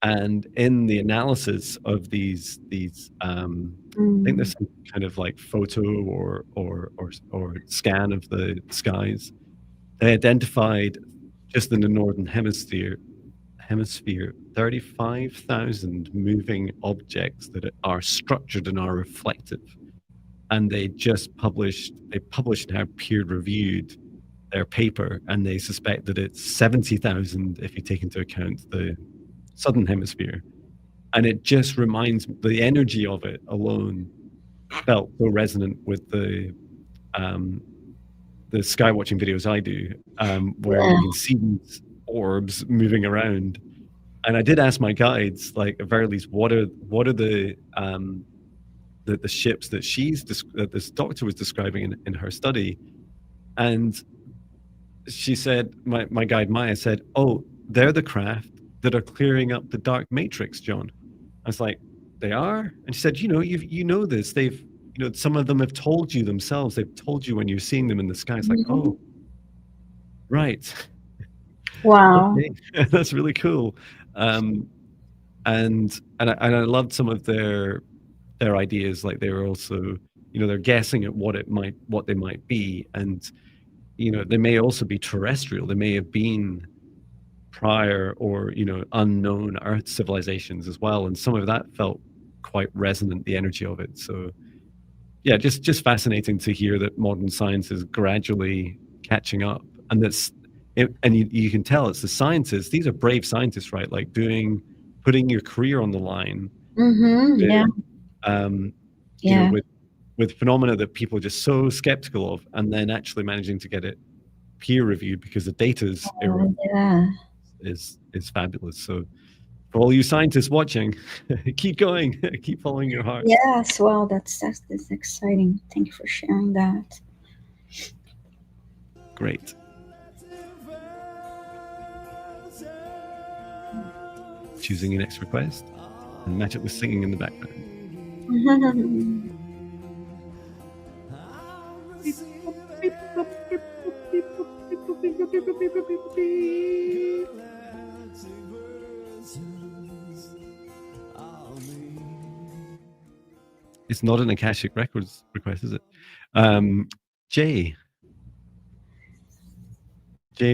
And in the analysis of these, I think there's mm, some kind of like photo or scan of the skies. They identified just in the northern hemisphere 35,000 moving objects that are structured and are reflective. And they published now peer reviewed their paper, and they suspect that it's 70,000 if you take into account the southern hemisphere. And it just reminds the energy of it alone felt so resonant with the sky watching videos I do, where yeah. you can see these orbs moving around. And I did ask my guides, like at very least, what are the ships that that this doctor was describing in her study? And she said, my guide Maya said, "Oh, they're the craft that are clearing up the dark matrix, John." I was like, "They are?" And she said, you know this. Some of them have told you themselves. They've told you when you're seeing them in the sky. It's like, Mhm. oh, right. Wow. Okay. That's really cool. Um, and I loved some of their ideas. Like they were also, they're guessing at what they might be. And, they may also be terrestrial. They may have been prior or, unknown Earth civilizations as well. And some of that felt quite resonant, the energy of it. So yeah, just fascinating to hear that modern science is gradually catching up, and you can tell it's the scientists. These are brave scientists, right? Like putting your career on the line Mm-hmm. with, Yeah. um, Yeah. with phenomena that people are just so skeptical of, and then actually managing to get it peer reviewed because the data's Yeah. is fabulous. So for all you scientists watching, keep going, keep following your heart. Yes. Wow. That's exciting. Thank you for sharing that. Great. Choosing your next request and match it with singing in the background. It's not an Akashic Records request, is it? Jay,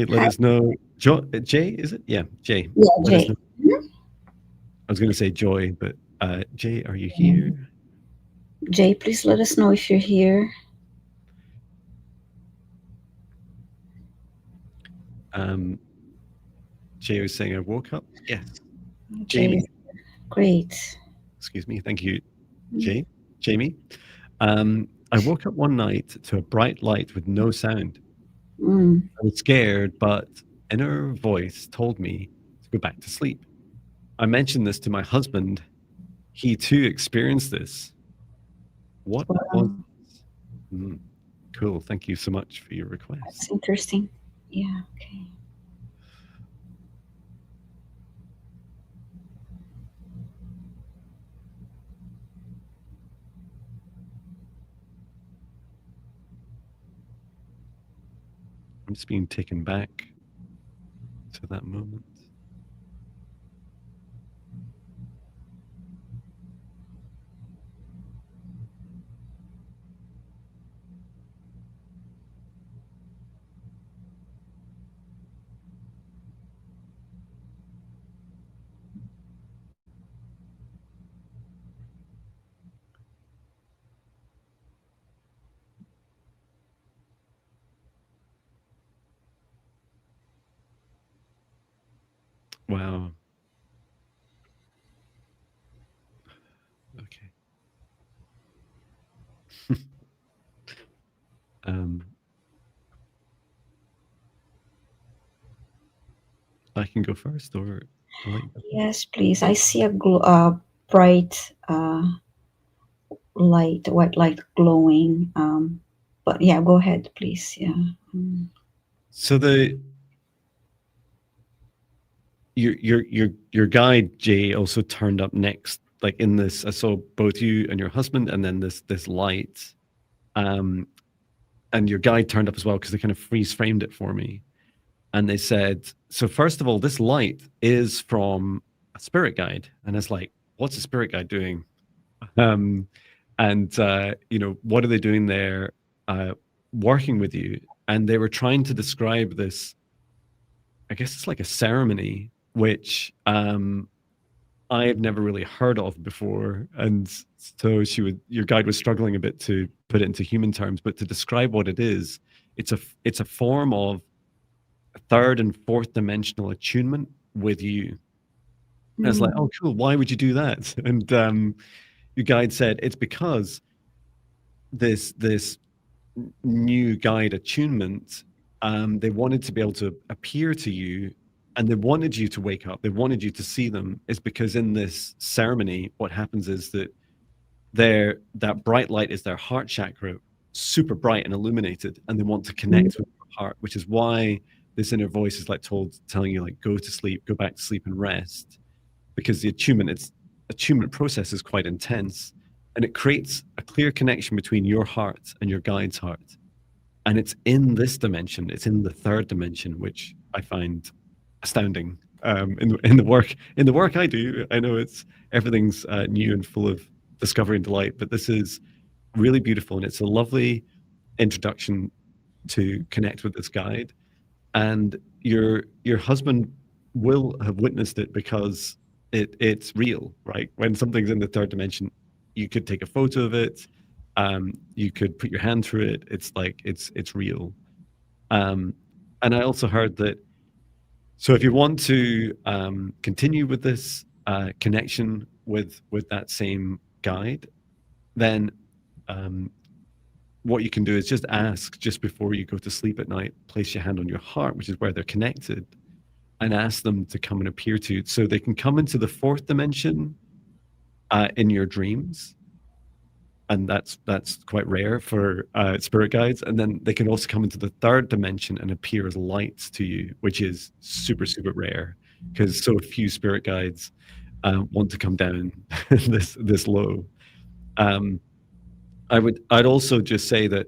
let Hi. us know. Jay, is it? Yeah, Jay. Yeah, Let us Jay. know. I was going to say Joy, but Jay, are you Mhm. here? Jay, please let us know if you're here. Jay was saying I woke up. Yes. Jay is Jamie, great. excuse me. Thank you, Jay. Jamie. I woke up one night to a bright light with no sound. Mm. I was scared, but inner voice told me to go back to sleep. I mentioned this to my husband. He too experienced this. What was Wow, this? Cool. Thank you so much for your request. that's interesting. Yeah. Okay. I'm just being taken back to that moment. Wow. Okay. can go first, or I'll let you go first. Yes, please. I see a bright light, white light glowing. But yeah, go ahead, please. Yeah. Mm. So your guide Jay also turned up next, like in this. I saw both you and your husband, and then this light, and your guide turned up as well because they kind of freeze framed it for me, and they said, so first of all, this light is from a spirit guide, and it's like, what's a spirit guide doing? And what are they doing there, working with you? And they were trying to describe this, I guess it's like a ceremony, which I've never really heard of before. And so your guide was struggling a bit to put it into human terms, but to describe what it is, it's a form of third and fourth dimensional attunement with you. And it's like, oh, cool. Why would you do that? And your guide said it's because this new guide attunement, they wanted to be able to appear to you, and they wanted you to wake up. They wanted you to see them. Is because in this ceremony, what happens is that that bright light is their heart chakra, super bright and illuminated, and they want to connect with your heart, which is why this inner voice is like telling you, like, go to sleep, go back to sleep and rest, because the attunement process is quite intense, and it creates a clear connection between your heart and your guide's heart. And it's in this dimension, it's in the third dimension, which I find astounding. In the work I do, I know everything's new and full of discovery and delight, but this is really beautiful, and it's a lovely introduction to connect with this guide. And your husband will have witnessed it because it's real, right? When something's in the third dimension, you could take a photo of it, you could put your hand through it. It's like it's real. And I also heard that. So if you want to continue with this connection with that same guide, then what you can do is just ask, just before you go to sleep at night, place your hand on your heart, which is where they're connected, and ask them to come and appear to you. So they can come into the fourth dimension in your dreams, and that's quite rare for spirit guides. And then they can also come into the third dimension and appear as lights to you, which is super, super rare, because so few spirit guides want to come down this low. I'd also just say that,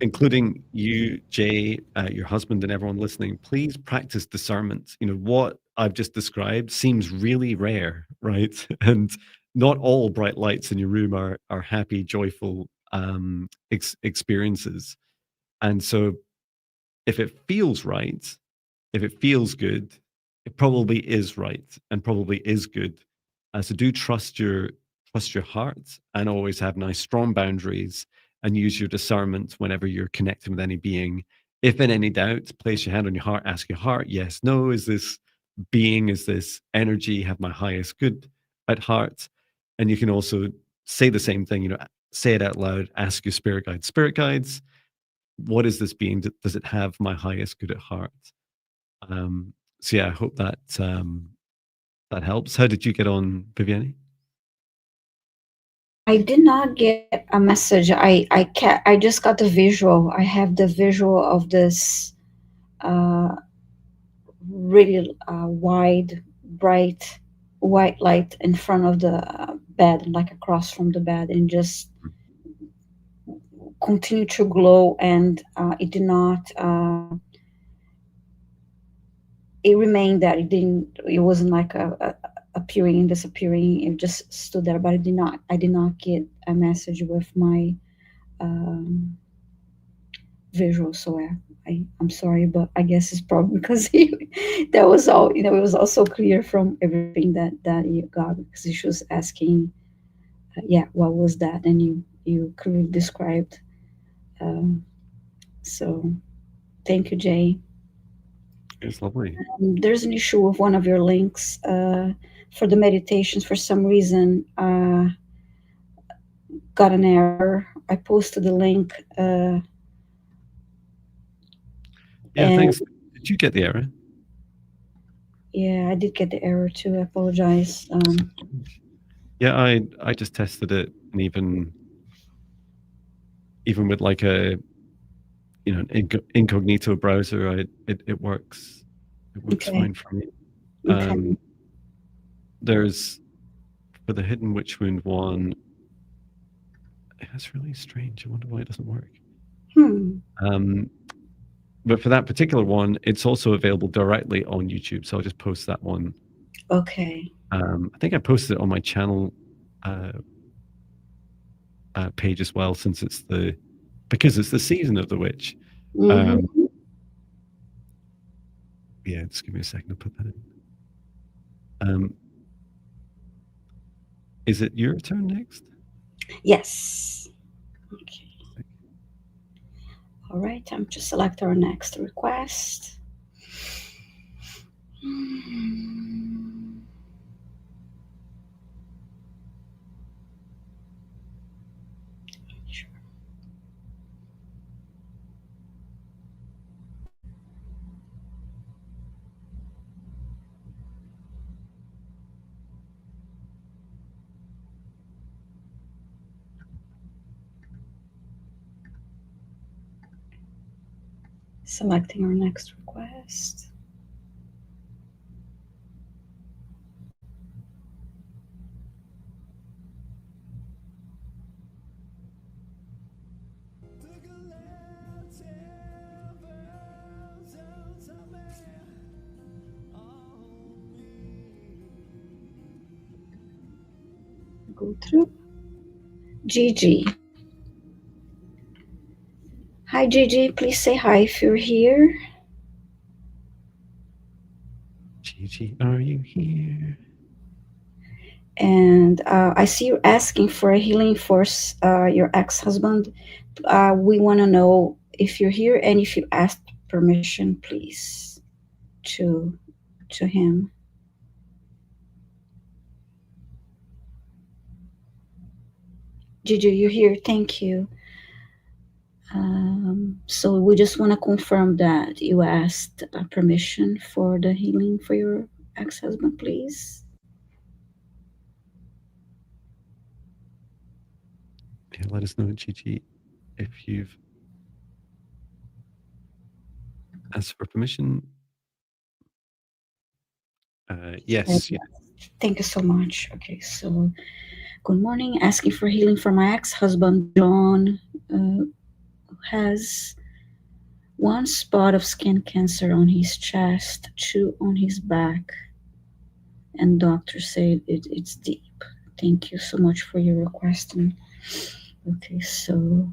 including you, Jay, your husband, and everyone listening, please practice discernment. What I've just described seems really rare, right? And not all bright lights in your room are happy, joyful experiences. And so if it feels right, if it feels good, it probably is right and probably is good. So do trust your heart, and always have nice strong boundaries, and use your discernment whenever you're connecting with any being. If in any doubt, place your hand on your heart, ask your heart, yes, no, is this being, is this energy have my highest good at heart? And you can also say the same thing, say it out loud, ask your spirit guides, what is this being? Does it have my highest good at heart? So yeah, I hope that that helps. How did you get on, Viviane? I did not get a message. I just got the visual. I have the visual of this uh, really wide, bright white light in front of the bed, like across from the bed, and just continue to glow. And it did not. It remained there. It didn't. It wasn't like a appearing and disappearing. It just stood there. But it did not. I did not get a message with my um, visual. So I'm sorry, but I guess it's probably because that was all. It was also clear from everything that you got, because she was asking, yeah, what was that, and you clearly described. Um, so thank you, Jay. It's lovely. There's an issue with one of your links for the meditations. For some reason, got an error. I posted the link. Yeah, And thanks. Did you get the error? Yeah, I did get the error too. I apologize. Yeah, I just tested it, and even with like a incognito browser, it works. It works Okay. fine for me. Okay. There's for the hidden witch wound one. That's really strange. I wonder why it doesn't work. But for that particular one, it's also available directly on YouTube. So I'll just post that one. Okay. I think I posted it on my channel page as well, since because it's the season of the witch. Yeah, just give me a second to put that in. Is it your turn next? Yes. Okay. All right. I'm to select our next request. Sure. Selecting our next request. Go through. Gigi. Hi, Gigi. Please say hi if you're here. Gigi, are you here? And I see you're asking for a healing for your ex-husband. We want to know if you're here and if you asked permission, please, to him. Gigi, you're here. Thank you. So we just want to confirm that you asked permission for the healing for your ex-husband, please. Yeah, let us know, Gigi, if you've asked for permission. Yes. Yeah. Thank you so much. Okay, so good morning. Asking for healing for my ex-husband, Jon, who has one spot of skin cancer on his chest, two on his back, and doctors say it's deep. Thank you so much for your request. Okay, so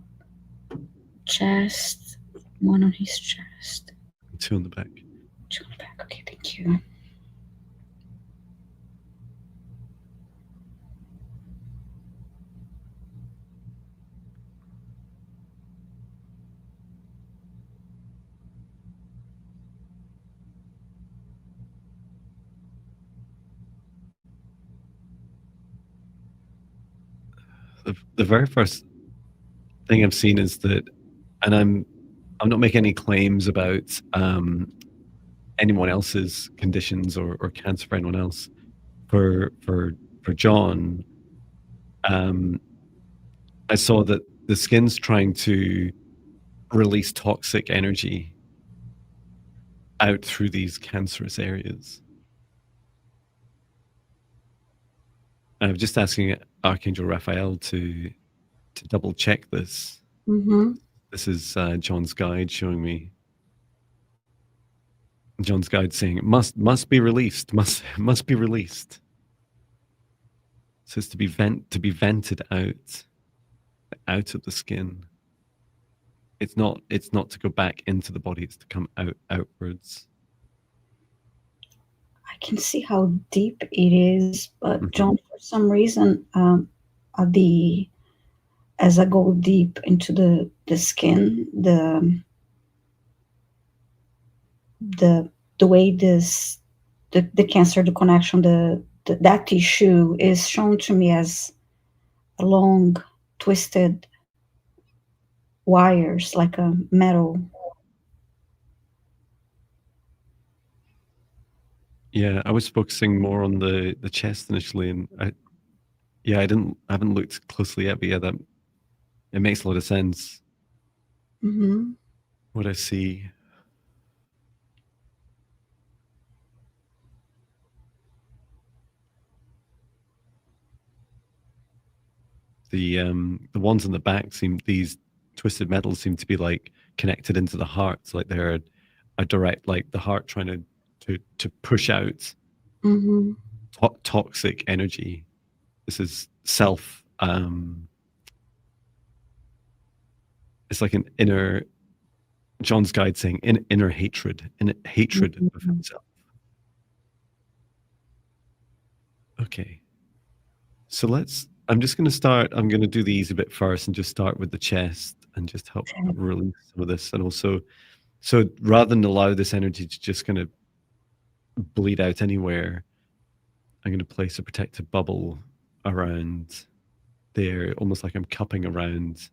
chest, one on his chest, two on the back. Two on the back. Okay, thank you. The very first thing I've seen is that, and I'm not making any claims about anyone else's conditions or cancer for anyone else. For Jon, I saw that the skin's trying to release toxic energy out through these cancerous areas. I'm just asking Archangel Raphael to double check this. This is Jon's guide showing me. Jon's guide saying it must be released, must be released. So it's to be vented out of the skin. It's not to go back into the body, it's to come outwards. I can see how deep it is, but Jon, for some reason, as I go deep into the skin, the way the cancer, the connection, that tissue is shown to me as long, twisted wires, like a metal. Yeah, I was focusing more on the chest initially, and I haven't looked closely yet, but yeah, that it makes a lot of sense Mm-hmm. what I see. The ones in the back these twisted metals seem to be like connected into the heart. It's like they're a direct, like the heart trying to push out Mm-hmm. toxic energy. This is it's like an inner, John's guide saying inner hatred of Mm-hmm. himself. Okay. So I'm just going to start, I'm going to do these a bit first and just start with the chest and just help Okay. release some of this. And also, so rather than allow this energy to just kind of bleed out anywhere, I'm going to place a protective bubble around there, almost like I'm cupping around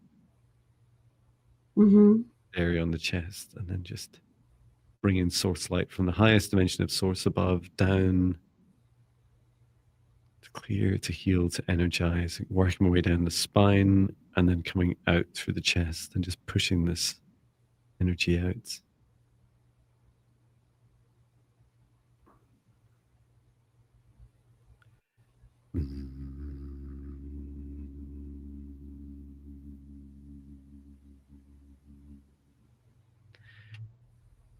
Mm-hmm. the area on the chest, and then just bring in source light from the highest dimension of source above down to clear, to heal, to energize, working my way down the spine, and then coming out through the chest and just pushing this energy out.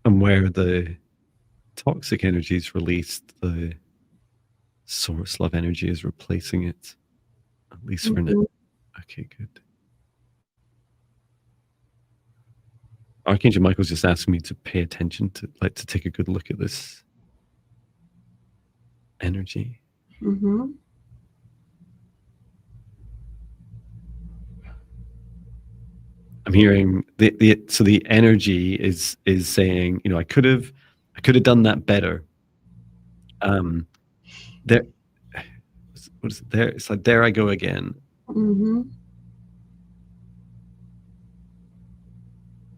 And where the toxic energy is released, the source love energy is replacing it, at least for now. Mm-hmm. Okay, good. Archangel Michael's just asking me to pay attention to take a good look at this energy. Mm-hmm. I'm hearing the energy is saying, I could have done that better. There, what is it there? It's like, there I go again. Mm-hmm.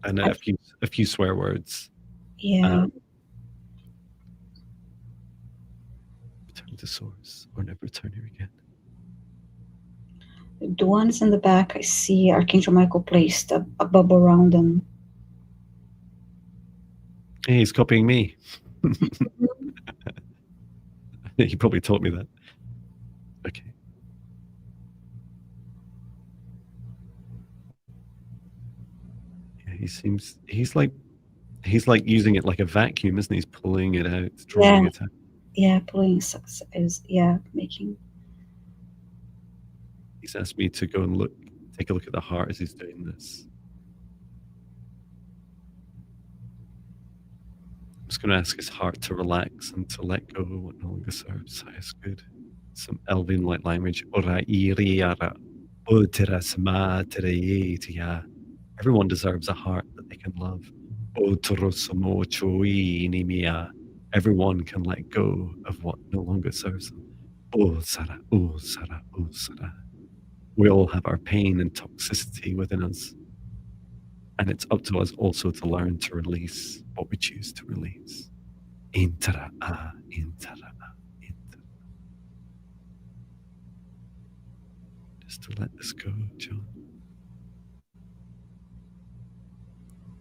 And a few swear words. Yeah. Return to source or never return here again. The ones in the back, I see Archangel Michael placed a bubble around them. Hey, he's copying me. He probably taught me that. Okay. Yeah, he's like using it like a vacuum, isn't he? He's pulling it out, drawing it out. Yeah, pulling is making. He's asked me to go and take a look at the heart as he's doing this. I'm just going to ask his heart to relax and to let go of what no longer serves highest good. Some Elven like language. Everyone deserves a heart that they can love. Everyone can let go of what no longer serves them. We all have our pain and toxicity within us. And it's up to us also to learn to release what we choose to release. Just to let this go, John.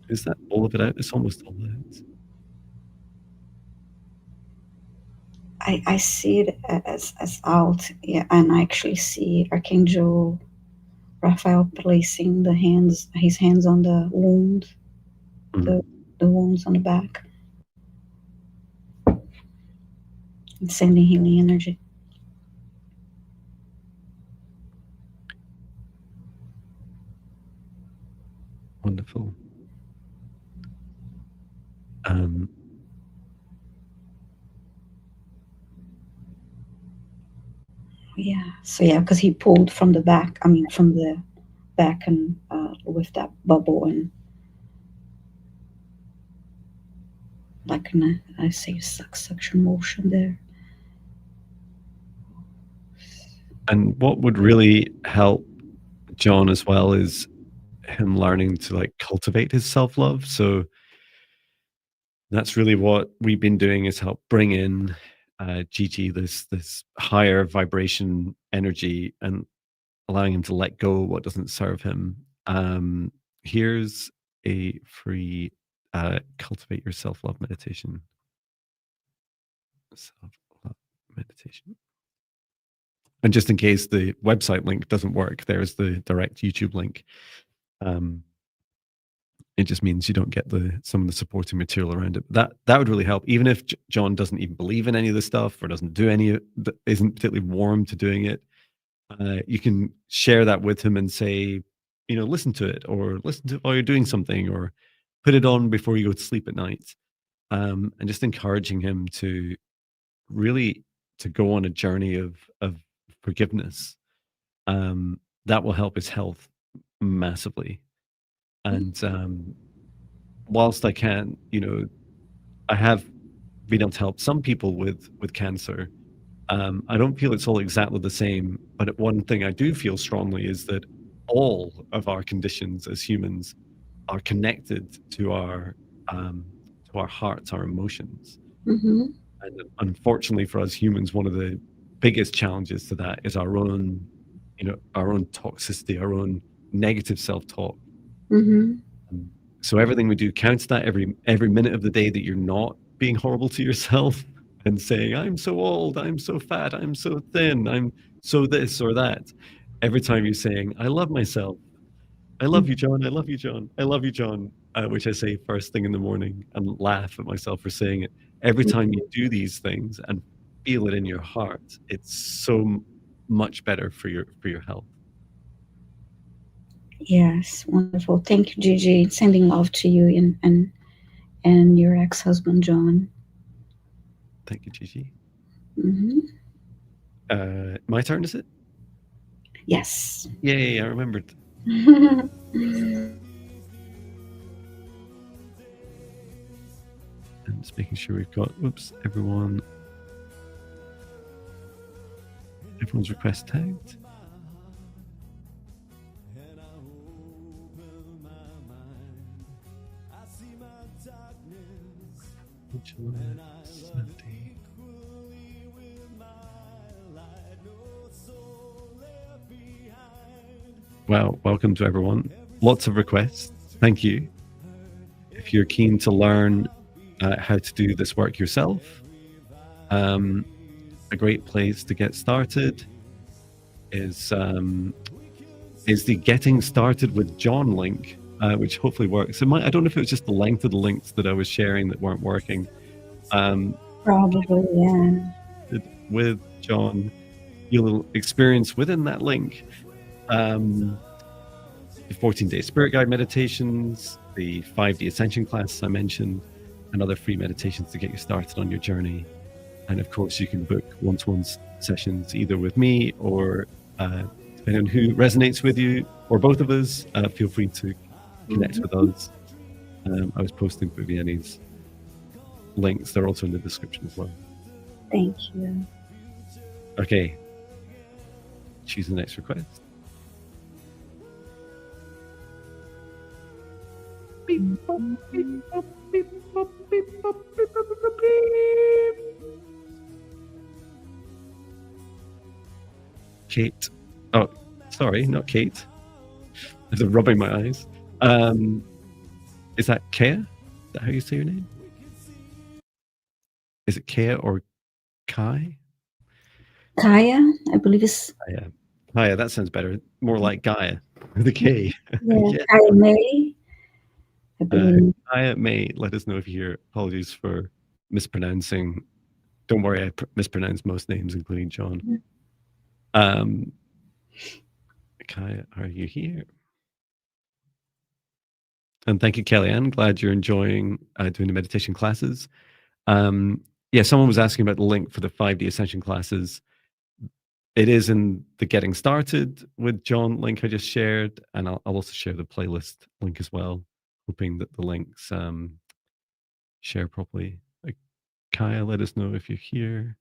Is that all of it out? It's almost all out. I see it as out, yeah, and I actually see Archangel Raphael placing his hands on the wound, the wounds on the back, and sending healing energy. Wonderful. Yeah. So yeah, because he pulled from the back. I mean, from the back and with that bubble and like I say suction motion there. And what would really help John as well is him learning to like cultivate his self-love. So That's really what we've been doing, is help bring in Gigi, this higher vibration energy, and allowing him to let go what doesn't serve him. Here's a free cultivate your self-love meditation. Self-love meditation. And just in case the website link doesn't work, there's the direct YouTube link. It just means you don't get some of the supporting material around it. That would really help, even if Jon doesn't even believe in any of this stuff, or doesn't do any, isn't particularly warm to doing it. You can share that with him and say, listen to it, or listen to it while you're doing something, or put it on before you go to sleep at night. And just encouraging him to really to go on a journey of forgiveness. That will help his health massively. And whilst I can, I have been able to help some people with cancer. I don't feel it's all exactly the same, but one thing I do feel strongly is that all of our conditions as humans are connected to our hearts, our emotions. Mm-hmm. And unfortunately for us humans, one of the biggest challenges to that is our own toxicity, our own negative self-talk. Mm-hmm. So everything we do counts that. Every minute of the day that you're not being horrible to yourself and saying, I'm so old, I'm so fat, I'm so thin, I'm so this or that. Every time you're saying, I love myself, I love you, Jon, I love you, Jon, I love you, Jon, which I say first thing in the morning and laugh at myself for saying it. Every time you do these things and feel it in your heart, it's so much better for your health. Yes, wonderful. Thank you, Gigi. Sending love to you and your ex-husband, Jon. Thank you, Gigi. Mm-hmm. My turn, is it? Yes. Yay, I remembered. And just making sure we've got, everyone's request tagged. Wow, welcome to everyone. Lots of requests. Thank you. If you're keen to learn how to do this work yourself, a great place to get started is the Getting Started with Jon link, which hopefully works. I don't know if it was just the length of the links that I was sharing that weren't working. Probably, yeah. With Jon, you'll experience within that link the 14-day spirit guide meditations, the 5D ascension classes I mentioned, and other free meditations to get you started on your journey. And of course, you can book one-to-one sessions either with me or depending on who resonates with you, or both of us. Feel free to connect with us. I was posting Viviane's links. They're also in the description as well. Thank you. Okay. Choose the next request. Kate. Oh, sorry, not Kate. They're rubbing my eyes. Is that Kea? Is that how you say your name? Is it Kea or Kai? Kaya, I believe it's... Kaya. Kaya, that sounds better. More like Gaia with a K. Yeah. Kaya May. I believe. Kaya May, let us know if you hear. Apologies for mispronouncing. Don't worry, I mispronounce most names, including Jon. Kaya, are you here? And thank you, Kellyanne. Glad you're enjoying doing the meditation classes. Yeah, someone was asking about the link for the 5D Ascension classes. It is in the Getting Started with Jon link I just shared, and I'll also share the playlist link as well, hoping that the links share properly. Kaya, let us know if you're here.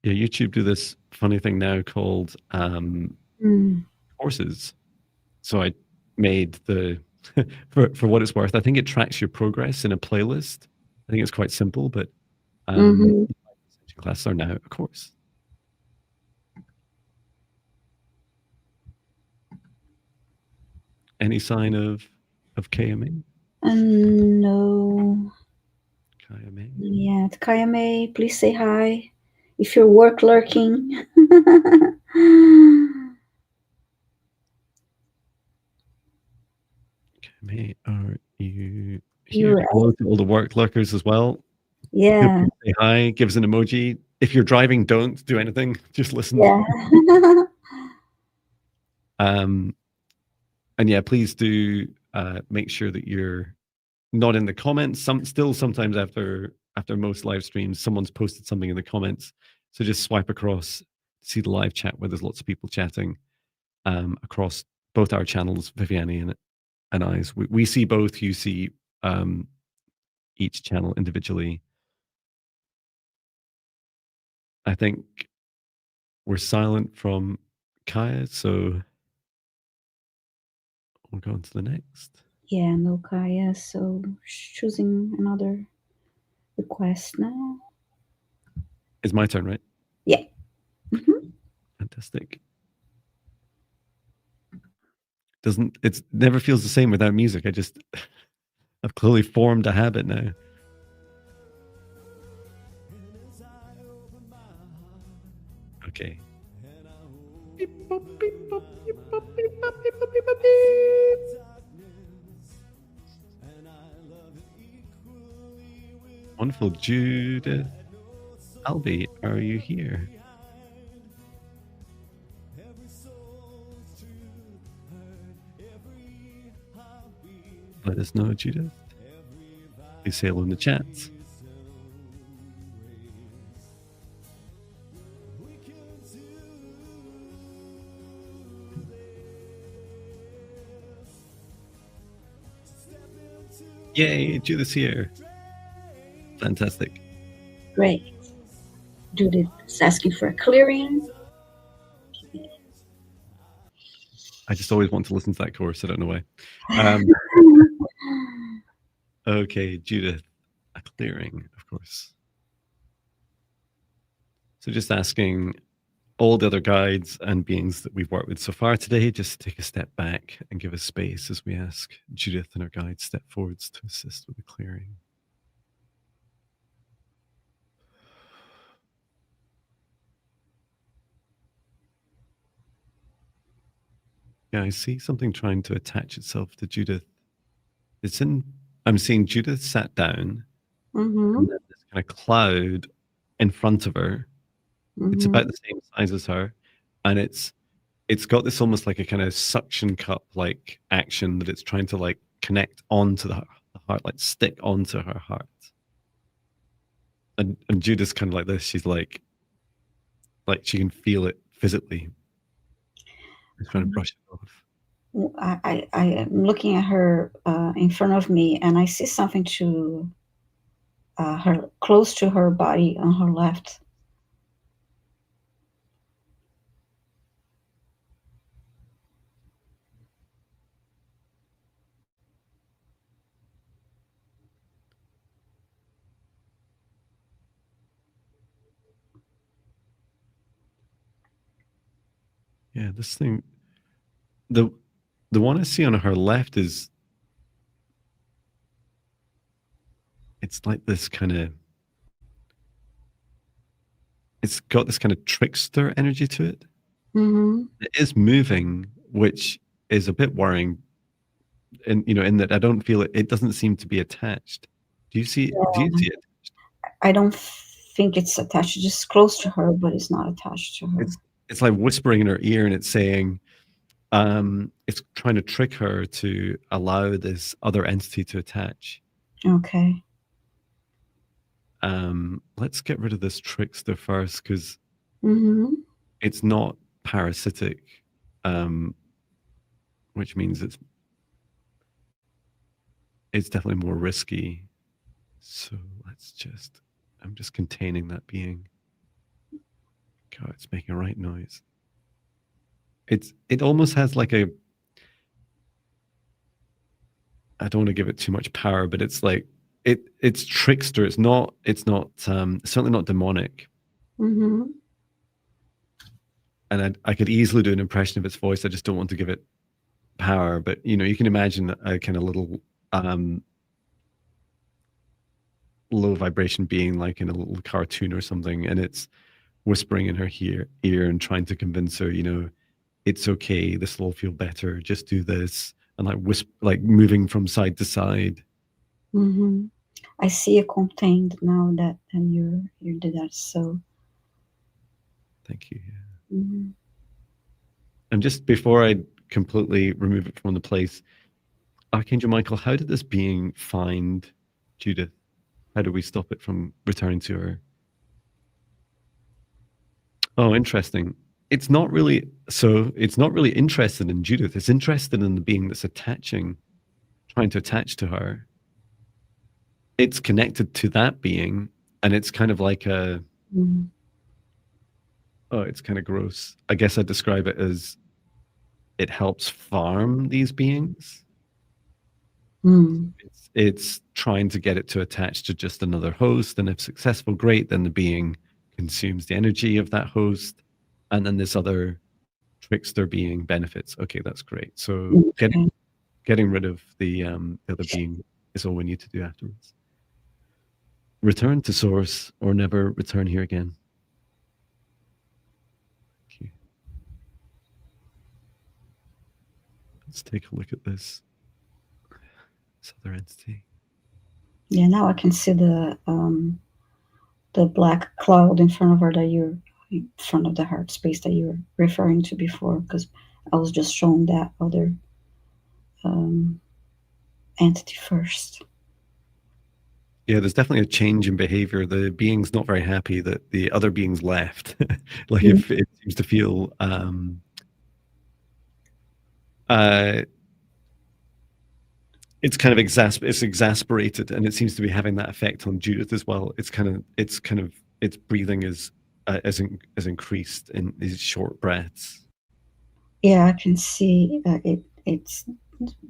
Yeah, YouTube do this funny thing now called courses. So I made the for what it's worth. I think it tracks your progress in a playlist. I think it's quite simple, but classes are now a course. Any sign of KMA? No. KMA? Yeah, KMA, please say hi. If you're work lurking. KMA, are you here? You're Hello to all the work lurkers as well. Yeah. Say hi, give us an emoji. If you're driving, don't do anything. Just listen. Yeah. And yeah, please do make sure that you're not in the comments. Sometimes after most live streams, someone's posted something in the comments. So just swipe across, see the live chat where there's lots of people chatting across both our channels, Viviane and I's. We see both. You see each channel individually. I think we're silent from Kaya, so we'll go on to the next. Yeah, no Kaya, so choosing another request now. It's my turn, right? Yeah. Fantastic. It never feels the same without music. I've clearly formed a habit now. Okay. Wonderful, Judith. Albie, are you here? Let us know, Judith. Please say hello in the chats. Yay, Judith's here. Fantastic. Great. Judith is asking for a clearing. I just always want to listen to that chorus. I don't know why. Okay, Judith, a clearing, of course. So just asking all the other guides and beings that we've worked with so far today, just take a step back and give us space as we ask Judith and her guides step forwards to assist with the clearing. Yeah, I see something trying to attach itself to Judith. I'm seeing Judith sat down, and then this kind of cloud in front of her. It's about the same size as her, and it's got this almost like a kind of suction cup like action that it's trying to like connect onto the heart, like stick onto her heart. And Judith's kind of like this. She's like she can feel it physically. She's trying to brush it off. I am looking at her in front of me, and I see something to her close to her body on her left. Yeah, this thing, the one I see on her left is, it's like this kind of, it's got this kind of trickster energy to it. It is moving, which is a bit worrying. And in that I don't feel it. It doesn't seem to be attached. Do you see? Do you see it? I don't think it's attached. Just close to her, but it's not attached to her. It's like whispering in her ear, and it's saying, it's trying to trick her to allow this other entity to attach. Okay. Let's get rid of this trickster first, because it's not parasitic, which means it's definitely more risky. So I'm just containing that being. God, it's making a right noise. It almost has like a, I don't want to give it too much power, but it's like it's trickster. It's not certainly not demonic. Mm-hmm. And I could easily do an impression of its voice. I just don't want to give it power. But you can imagine a kind of little low vibration being like in a little cartoon or something, and it's whispering in her ear and trying to convince her, it's okay, this will all feel better, just do this, and like moving from side to side. Mm-hmm. I see it contained now that you did that. So Thank you. mm-hmm. And just before I completely remove it from the place, Archangel Michael, how did this being find Judith? How do we stop it from returning to her? Oh, interesting. It's not really interested in Judith. It's interested in the being that's trying to attach to her. It's connected to that being, and it's kind of like a, oh, it's kind of gross. I guess I'd describe it as it helps farm these beings. It's trying to get it to attach to just another host, and if successful, great, then the being consumes the energy of that host, and then this other trickster being benefits. Okay, that's great. So getting rid of the other being is all we need to do afterwards. Return to source or never return here again. Thank you. Let's take a look at this other entity. Yeah, now I can see the black cloud in front of her in front of the heart space that you were referring to before, because I was just showing that other entity first. Yeah, there's definitely a change in behavior. The being's not very happy that the other being's left. Like if it seems to feel it's kind of exasperated, and it seems to be having that effect on Judith as well. Its breathing is increased in these short breaths. Yeah, I can see it's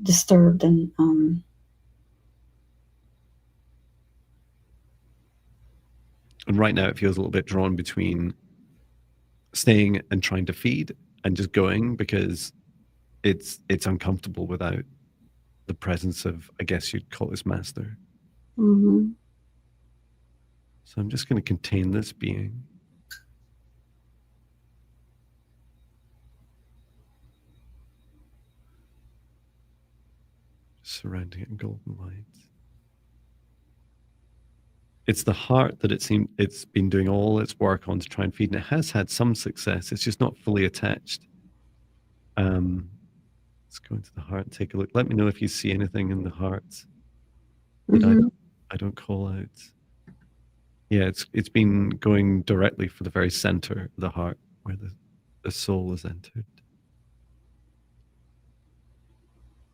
disturbed and right now it feels a little bit drawn between staying and trying to feed and just going, because it's uncomfortable without the presence of, I guess you'd call this master. Mm-hmm. So I'm just going to contain this being. Surrounding it in golden light. It's the heart that it's been doing all its work on to try and feed, and it has had some success. It's just not fully attached. Let's go into the heart and take a look. Let me know if you see anything in the heart that I don't call out. Yeah, it's been going directly for the very center of the heart, where the soul is entered.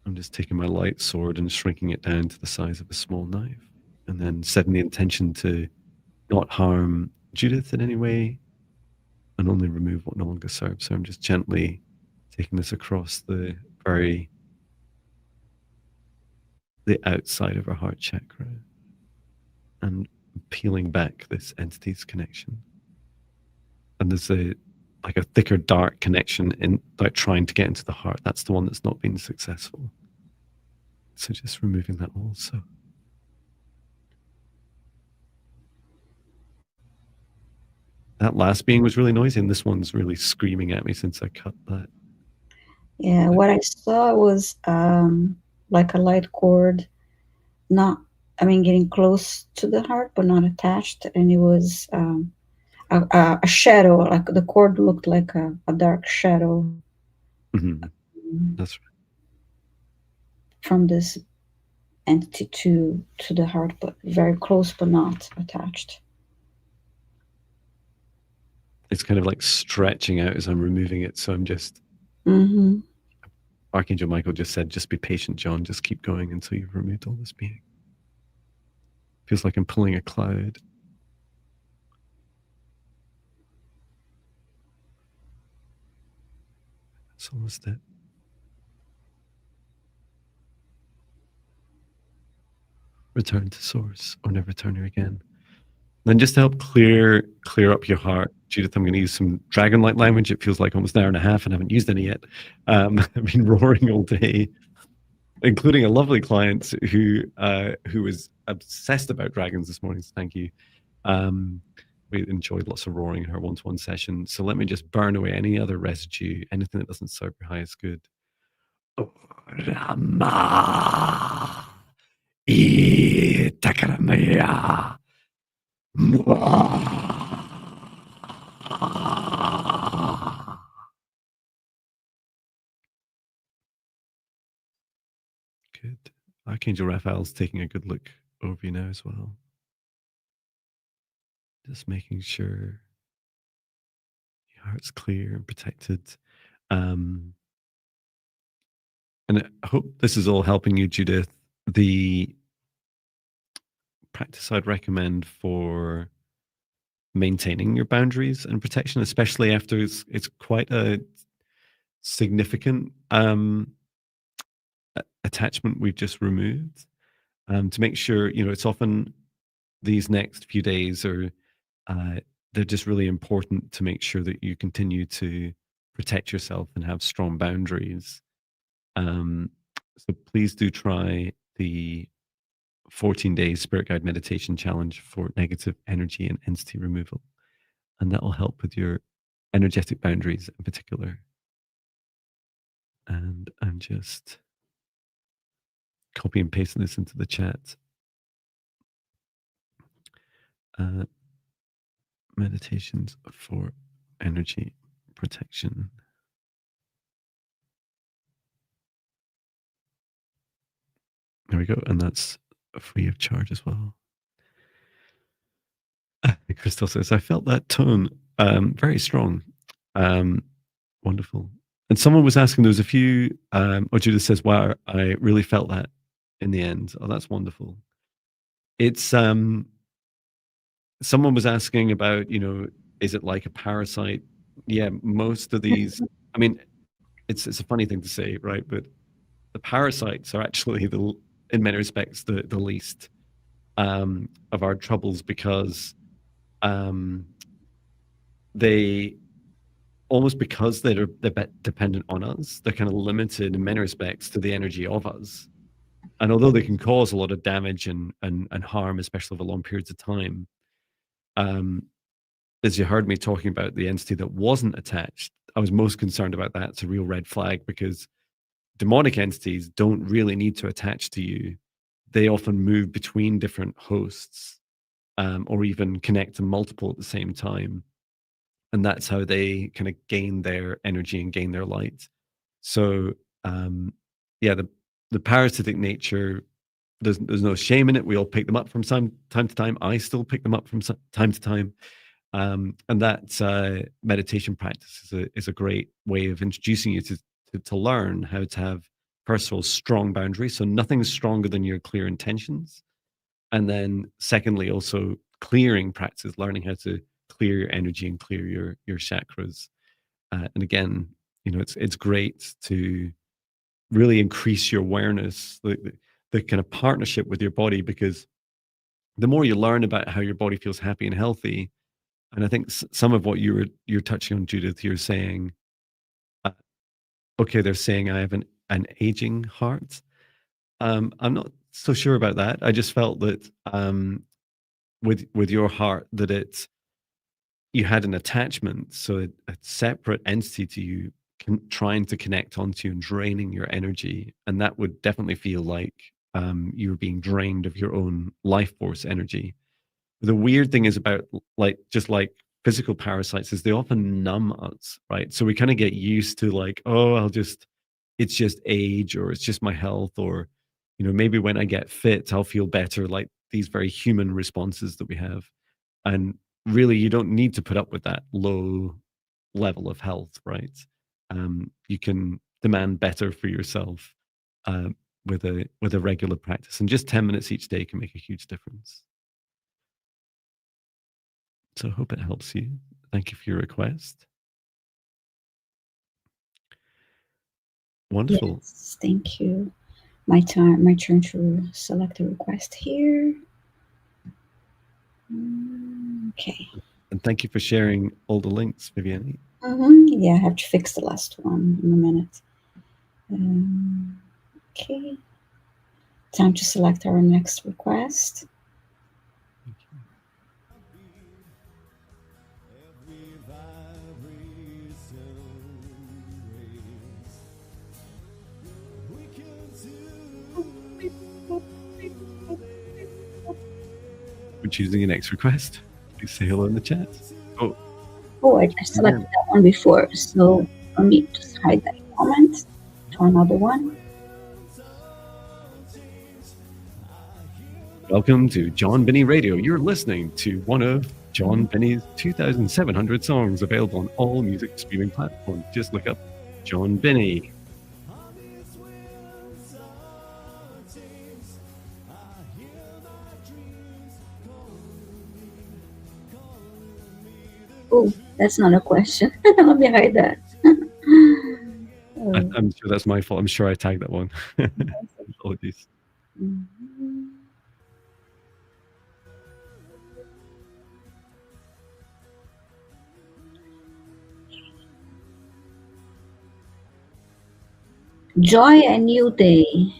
I'm just taking my light sword and shrinking it down to the size of a small knife, and then setting the intention to not harm Judith in any way, and only remove what no longer serves. So I'm just gently taking this across the outside of her heart chakra and peeling back this entity's connection. And there's a thicker dark connection in, like, trying to get into the heart. That's the one that's not been successful. So just removing that also. That last being was really noisy, and this one's really screaming at me since I cut that. Yeah, what I saw was like a light cord, getting close to the heart, but not attached. And it was a shadow, like the cord looked like a dark shadow. Mm-hmm. That's right. From this entity to the heart, but very close, but not attached. It's kind of like stretching out as I'm removing it. So I'm just... Archangel Michael just said, just be patient, Jon. Just keep going until you've removed all this being. Feels like I'm pulling a cloud. It's almost it. Return to source or never return here again. Then just to help clear up your heart, Judith, I'm going to use some dragon light language. It feels like almost an hour and a half and I haven't used any yet. I've been roaring all day, including a lovely client who was obsessed about dragons this morning. So thank you. We enjoyed lots of roaring in her one-to-one session. So let me just burn away any other residue, anything that doesn't serve your highest good. Rama Itakaramiya. Good. Archangel Raphael's taking a good look over you now as well. Just making sure your heart's clear and protected. And I hope this is all helping you, Judith. The practice I'd recommend for maintaining your boundaries and protection, especially after it's quite a significant attachment we've just removed, to make sure, it's often these next few days are they're just really important to make sure that you continue to protect yourself and have strong boundaries. So please do try the 14-day Spirit Guide Meditation Challenge for negative energy and entity removal. And that will help with your energetic boundaries in particular. And I'm just copy and pasting this into the chat. Meditations for energy protection. There we go. And that's free of charge as well. Crystal says, I felt that tone very strong. Wonderful. And someone was asking, there was a few, Judith says, wow, I really felt that in the end. Oh, that's wonderful. It's, someone was asking about, is it like a parasite? Yeah, most of these, I mean, it's a funny thing to say, right? But the parasites are actually, in many respects, the least of our troubles, because they, almost because they're dependent on us, they're kind of limited in many respects to the energy of us. And although they can cause a lot of damage and harm, especially over long periods of time, as you heard me talking about the entity that wasn't attached, I was most concerned about that. It's a real red flag, because demonic entities don't really need to attach to you. They often move between different hosts, or even connect to multiple at the same time. And that's how they kind of gain their energy and gain their light. So, yeah, the parasitic nature, there's no shame in it. We all pick them up from time to time. I still pick them up from time to time. And that meditation practice is a great way of introducing you to learn how to have, first of all, strong boundaries. So nothing's stronger than your clear intentions. And then secondly, also clearing practice, learning how to clear your energy and clear your chakras. And again, it's great to really increase your awareness, the kind of partnership with your body, because the more you learn about how your body feels happy and healthy, and I think some of what you're touching on, Judith, you're saying, okay, they're saying I have an aging heart. I'm not so sure about that. I just felt that with your heart, that you had an attachment, so a separate entity to you, trying to connect onto you and draining your energy, and that would definitely feel like you were being drained of your own life force energy. The weird thing is about just like physical parasites is they often numb us, right? So we kind of get used to like, oh, it's just age, or it's just my health, or maybe when I get fit, I'll feel better. Like these very human responses that we have. And really, you don't need to put up with that low level of health, right? You can demand better for yourself with a regular practice, and just 10 minutes each day can make a huge difference. So I hope it helps you. Thank you for your request. Wonderful. Yes, thank you. My turn to select a request here. Okay. And thank you for sharing all the links, Viviane. Yeah, I have to fix the last one in a minute. Okay. Time to select our next request. We're choosing your next request. Please say hello in the chat. Oh, Oh, I selected that one before, so let me just hide that comment to another one. welcome to Jon Binnie Radio. You're listening to one of Jon Binnie's 2,700 songs available on all music streaming platforms. Just look up Jon Binnie. Oh, that's not a question. Let me hide that. I'm sure that's my fault. I'm sure I tagged that one. Apologies. Joy a new day.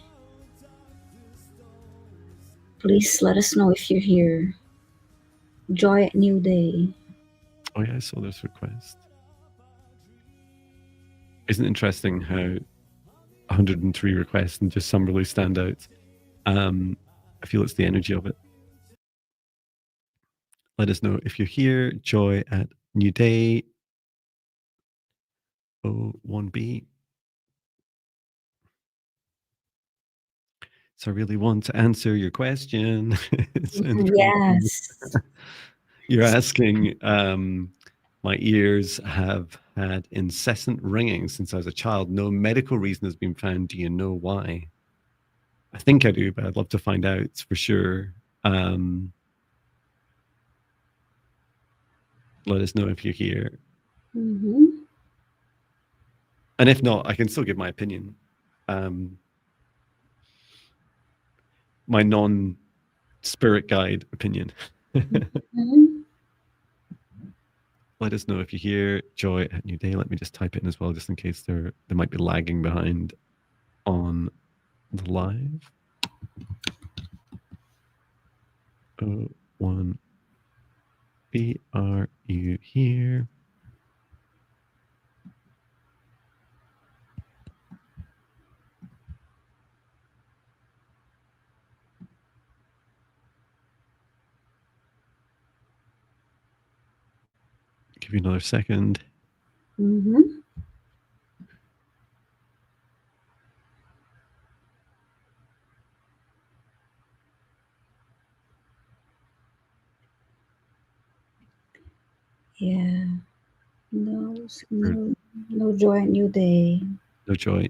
Please let us know if you're here. Joy a new day. Oh yeah, I saw this request. Isn't it interesting how 103 requests and just some really stand out? I feel it's the energy of it. Let us know if you're here. Joy at New Day 01B. So I really want to answer your question. Yes. You're asking, my ears have had incessant ringing since I was a child. No medical reason has been found. Do you know why? I think I do, but I'd love to find out for sure. Let us know if you're here. And if not, I can still give my opinion. My non-spirit guide opinion. Let us know if you hear Joy at New Day. Let me just type it in as well, just in case they might be lagging behind on the live. 01B, are you here? Give you another second. Yeah. No joy, new day. No joy.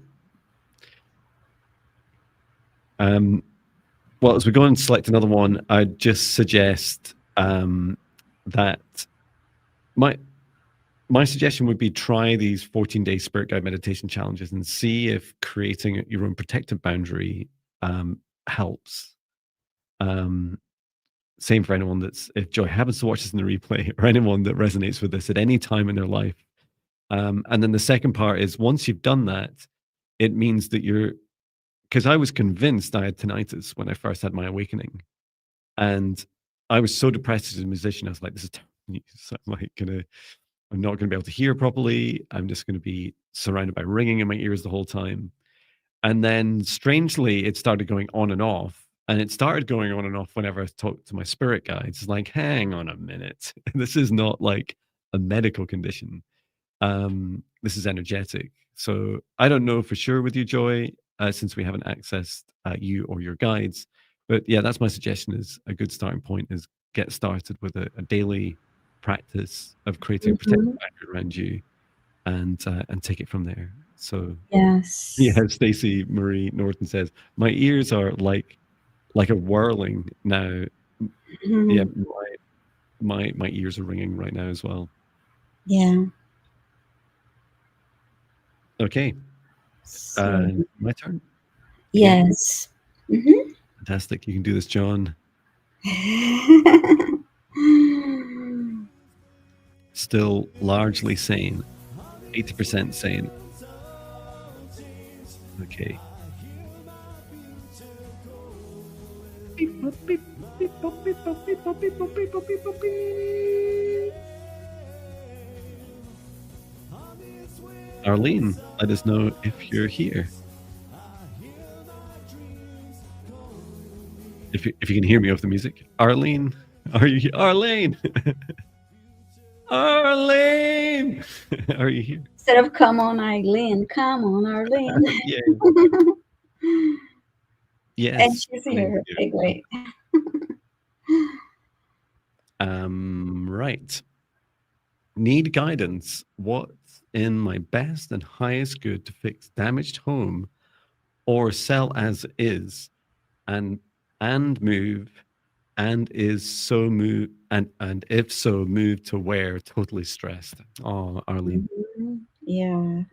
Well, as we go and select another one, I'd just suggest that my suggestion would be try these 14-day spirit guide meditation challenges and see if creating your own protective boundary helps. Same for anyone if Joy happens to watch this in the replay, or anyone that resonates with this at any time in their life. And then the second part is, once you've done that, it means that because I was convinced I had tinnitus when I first had my awakening. And I was so depressed as a musician. I was like, this is I'm not going to be able to hear properly. I'm just going to be surrounded by ringing in my ears the whole time. And then strangely, it started going on and off. And it started going on and off whenever I talked to my spirit guides. It's like, hang on a minute. This is not like a medical condition. This is energetic. So I don't know for sure with you, Joy, since we haven't accessed you or your guides. But yeah, that's my suggestion. Is a good starting point is get started with a daily practice of creating a protective boundary around you, and take it from there. So yes, yeah, Stacey Marie Norton says my ears are like a whirling now. Yeah, my ears are ringing right now as well. Yeah. Okay. So, My turn again. yes. Hmm. Fantastic. You can do this, John. Still largely sane. 80% sane. Okay. Beep, boop, beep, beep, boop, beep, boop, beep, boop, beep, boop, beep, boop, beep, boop, beep. Arlene, let us know if you're here. If you can hear me off the music. Arlene, are you here? Arlene! Arlene! Are you here? Instead of come on, Eileen, come on, Arlene. Yeah. And Yes. she's Arlene's here. here. Okay, great. Right. Need guidance. What's in my best and highest good to fix damaged home or sell as is and move and is so move and if so move to where totally stressed. Oh, Arlene, Yeah,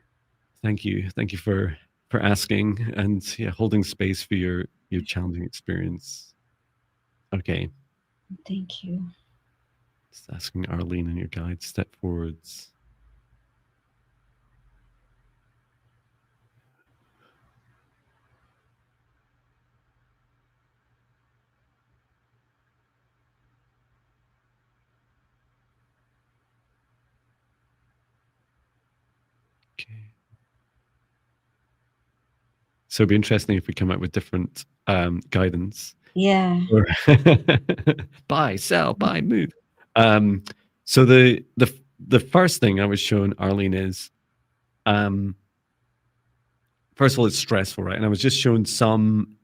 thank you for asking and yeah, holding space for your challenging experience. Okay, thank you. just asking Arlene and your guide step forwards. Okay. So it'd be interesting if we come out with different guidance. Yeah. Or buy, sell, buy, move. So the first thing I was showing Arlene is, first of all, it's stressful, right? And I was just showing some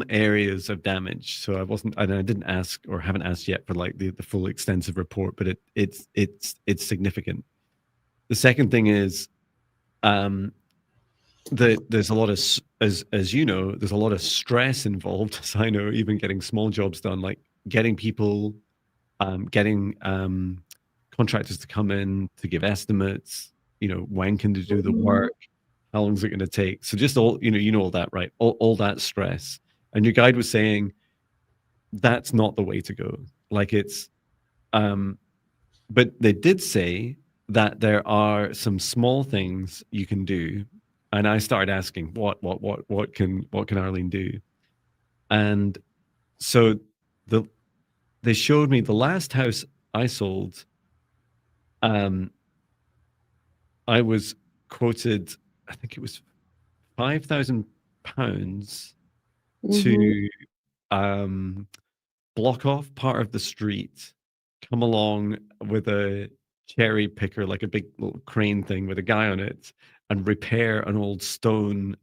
areas of damage. So I didn't ask or haven't asked yet for like the full extensive report, but it's significant. The second thing is, there's a lot of as you know, there's a lot of stress involved. As I know, even getting small jobs done, like getting people, getting contractors to come in to give estimates. You know, when can they do the Mhm. work? How long is it going to take? So just all you know all that, right? All that stress. And your guide was saying that's not the way to go. Like it's, but they did say that there are some small things you can do. And I started asking, what can Arlene do? And so the they showed me the last house I sold. Um, I was quoted, I think it was £5,000 Mhm. to um, block off part of the street, come along with a cherry picker, like a big little crane thing with a guy on it, and repair an old stone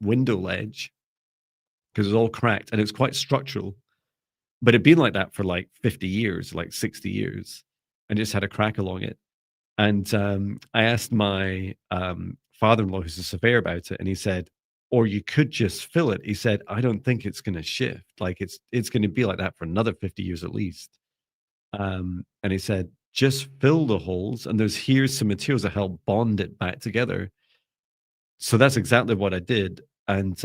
window ledge because it was all cracked and it was quite structural. But it'd been like that for like 50 years, like 60 years, and just had a crack along it. And I asked my father-in-law, who's a surveyor, about it, and he said, "Or you could just fill it." He said, "I don't think it's going to shift. Like it's going to be like that for another 50 years at least." And he said, "Just fill the holes, and here's some materials that help bond it back together." So that's exactly what I did, and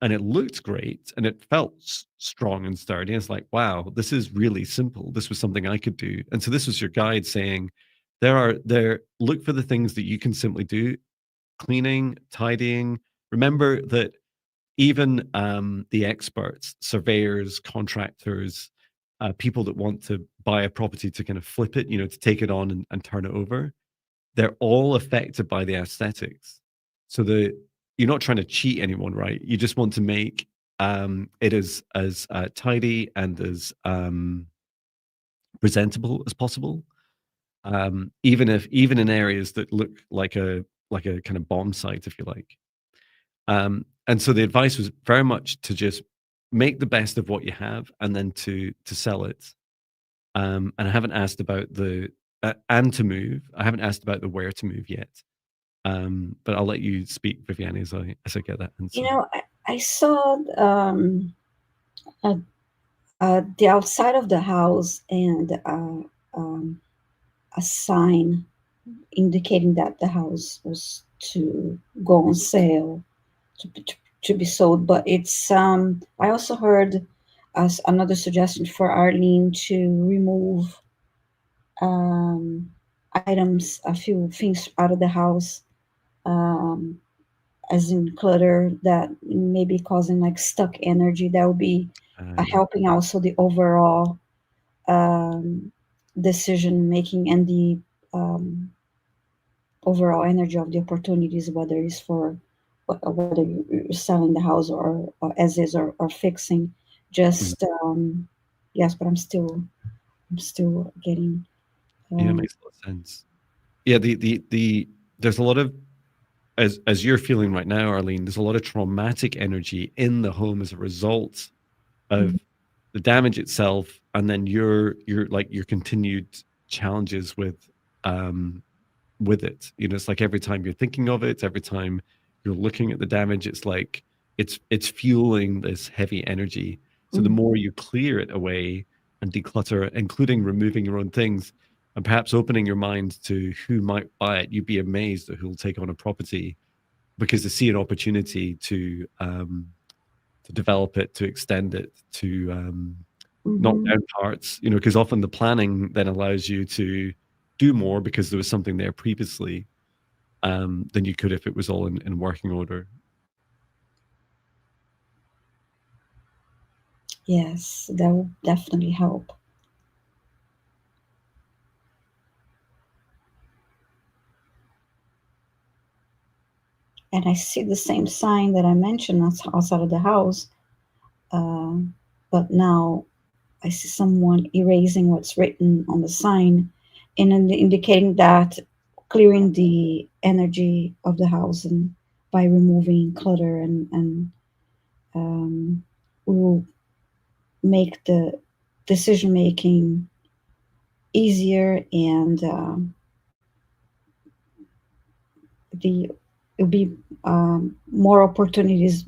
it looked great, and it felt strong and sturdy. It's like, wow, this is really simple. This was something I could do. And so this was your guide saying, look for the things that you can simply do: cleaning, tidying. Remember that even the experts, surveyors, contractors, people that want to buy a property to kind of flip it, to take it on and turn it over, they're all affected by the aesthetics. So you're not trying to cheat anyone, right? You just want to make it as tidy and as presentable as possible. Even in areas that look like a kind of bomb site, if you like. And so the advice was very much to just make the best of what you have and then to sell it. And I haven't asked about and to move. I haven't asked about the where to move yet. But I'll let you speak, Viviane, as I get that You answer. know, I saw uh, the outside of the house and a sign indicating that the house was to go on sale, to be sold. But it's I also heard as another suggestion for Arlene to remove um, items, a few things out of the house, um, as in clutter that may be causing like stuck energy. That would be Yeah. helping also the overall um, decision making and the um, overall energy of the opportunities, whether it's for whether you're selling the house or as is, or fixing. Mhm. Just yes, but I'm still getting. Yeah, it Um, makes a lot of sense. Yeah, the there's a lot of, as you're feeling right now, Arlene, there's a lot of traumatic energy in the home as a result of mhm, the damage itself, and then your like your continued challenges um with it. You know, it's like every time you're thinking of it, every time you're looking at the damage, it's like it's fueling this heavy energy. So the mhm, more you clear it away and declutter, including removing your own things, and perhaps opening your mind to who might buy it, you'd be amazed at who'll take on a property because they see an opportunity to develop it, to extend it, to knock mhm. down parts. You know, because often the planning then allows you to do more because there was something there previously than you could if it was all in working order. Yes, that will definitely help. And I see the same sign that I mentioned outside of the house, um, but now I see someone erasing what's written on the sign and indicating that clearing the energy of the house and by removing clutter and um, we will make the decision making easier and the it'll be more opportunities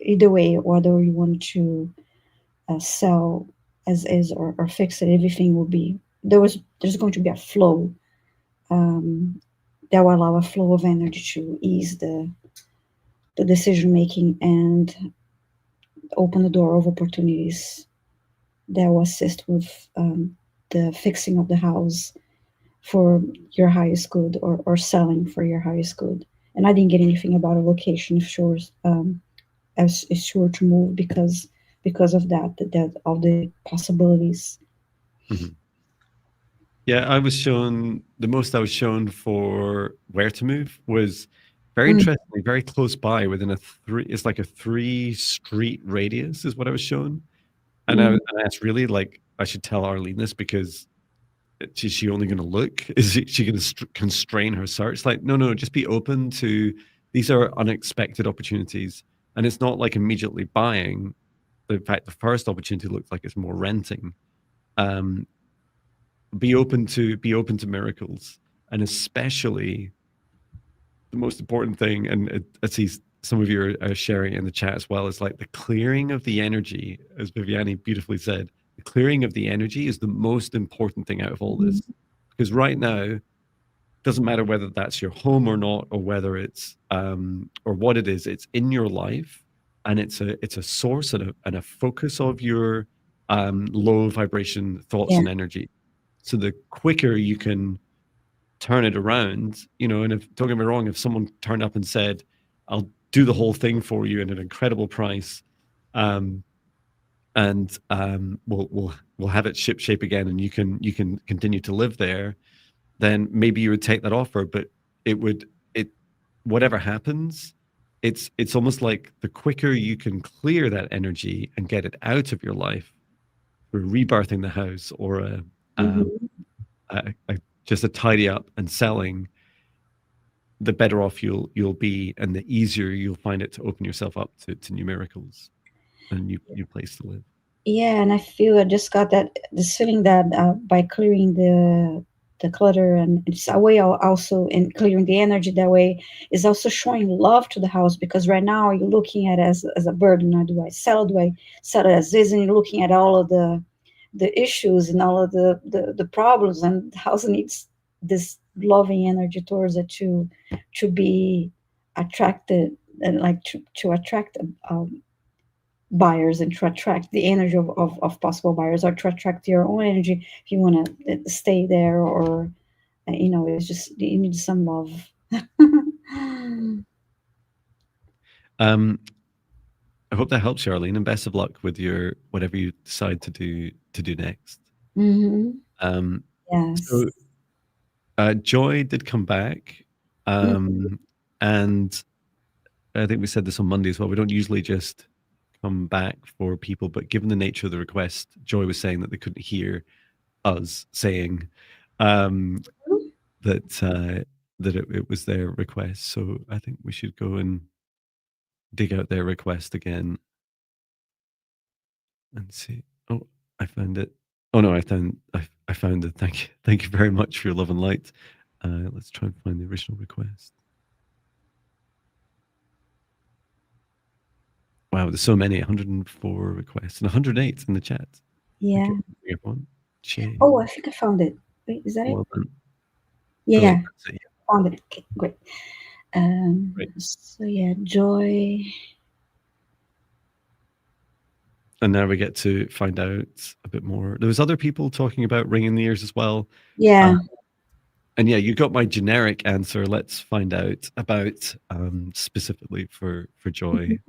either way, whether you want to sell as is or fix it. Everything will be there's going to be a flow um, that will allow a flow of energy to ease the decision making and open the door of opportunities that will assist with the fixing of the house for your highest good or selling for your highest good. And I didn't get anything about a location if sure as is sure to move because of that of the possibilities. Mhm. Yeah, I was shown the most I was shown for where to move was very Mm, interestingly very close by within a three. It's like a 3 street radius is what I was shown, and mm, I asked really like I should tell Arlene this because is she only going to look? Is she going to constrain her search? Like, no, no, just be open to these are unexpected opportunities. And it's not like immediately buying. In fact, the first opportunity looks like it's more renting. Um, be open to miracles, and especially the most important thing. And I see some of you are sharing in the chat as well. Is like the clearing of the energy, as Viviane beautifully said. The clearing of the energy is the most important thing out of all mhm. this, because right now doesn't matter whether that's your home or not, or whether it's or what it is, it's in your life, and it's a source and a focus of your low vibration thoughts Yeah, and energy. So the quicker you can turn it around, and if, don't get me wrong, if someone turned up and said, I'll do the whole thing for you at an incredible price, um, and we'll have it ship shape again, and you can continue to live there, then maybe you would take that offer. But it whatever happens, it's almost like the quicker you can clear that energy and get it out of your life through rebirthing the house or um, hmm, just a tidy up and selling, the better off you'll be, and the easier you'll find it to open yourself up to new miracles and new place to live. yeah. And I feel I just got that this feeling that by clearing the clutter and it's a way also in clearing the energy that way is also showing love to the house because right now you're looking at it as a burden. Now, do I sell it as is? And you're looking at all of the issues and all of the problems, and the house needs loving energy towards it to be attracted, and like to attract buyers, and to attract the energy of possible buyers, or to attract your own energy if you want to stay there, or it's just you need some love. Um, I hope that helps you, Arlene, and best of luck with your whatever you decide to do next. Mm-hmm. Um, Yes. so Joy did come back, and I think we said this on Monday as well. We don't usually just come back for people, but given the nature of the request, Joy was saying that they couldn't hear us saying that it was their request. So I think we should go and dig out their request again and see. Oh, I found it. Oh no, I found it. Thank you very much for your love and light. Let's try and find the original request. Wow, there's so many. 104 requests and 108 in the chat. Yeah. Okay, everyone. Oh, I think I found it. Wait, is that it? Well done. Yeah, That's it, yeah. found it. Okay, great. Great. So yeah, Joy. And now we get to find out a bit more. There was other people talking about ringing the ears as well. Yeah. And yeah, you got my generic answer. Let's find out about specifically for Joy.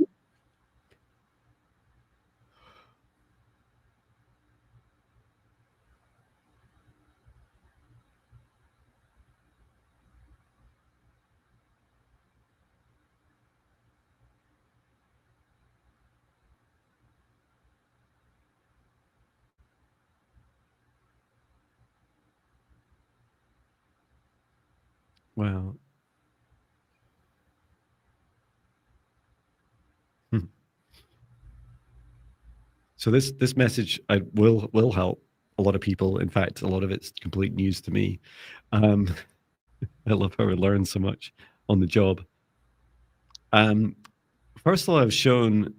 Wow. So this message will help a lot of people. In fact, a lot of it's complete news to me. I love how I learn so much on the job. First of all, I've shown,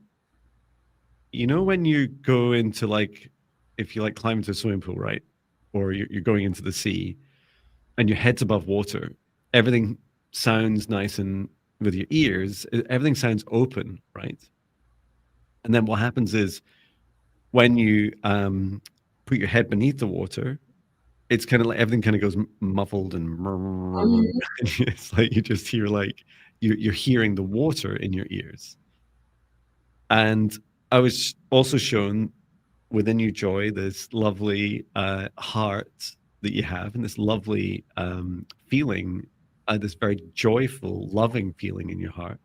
when you go into if you climb into a swimming pool, right? Or you're going into the sea and your head's above water, everything sounds nice, and with your ears, everything sounds open, right? And then what happens is when you put your head beneath the water, it's kind of like everything kind of goes muffled and it's like you just hear you're hearing the water in your ears. And I was also shown within you, Joy, this lovely heart that you have, and this lovely feeling, this very joyful, loving feeling in your heart.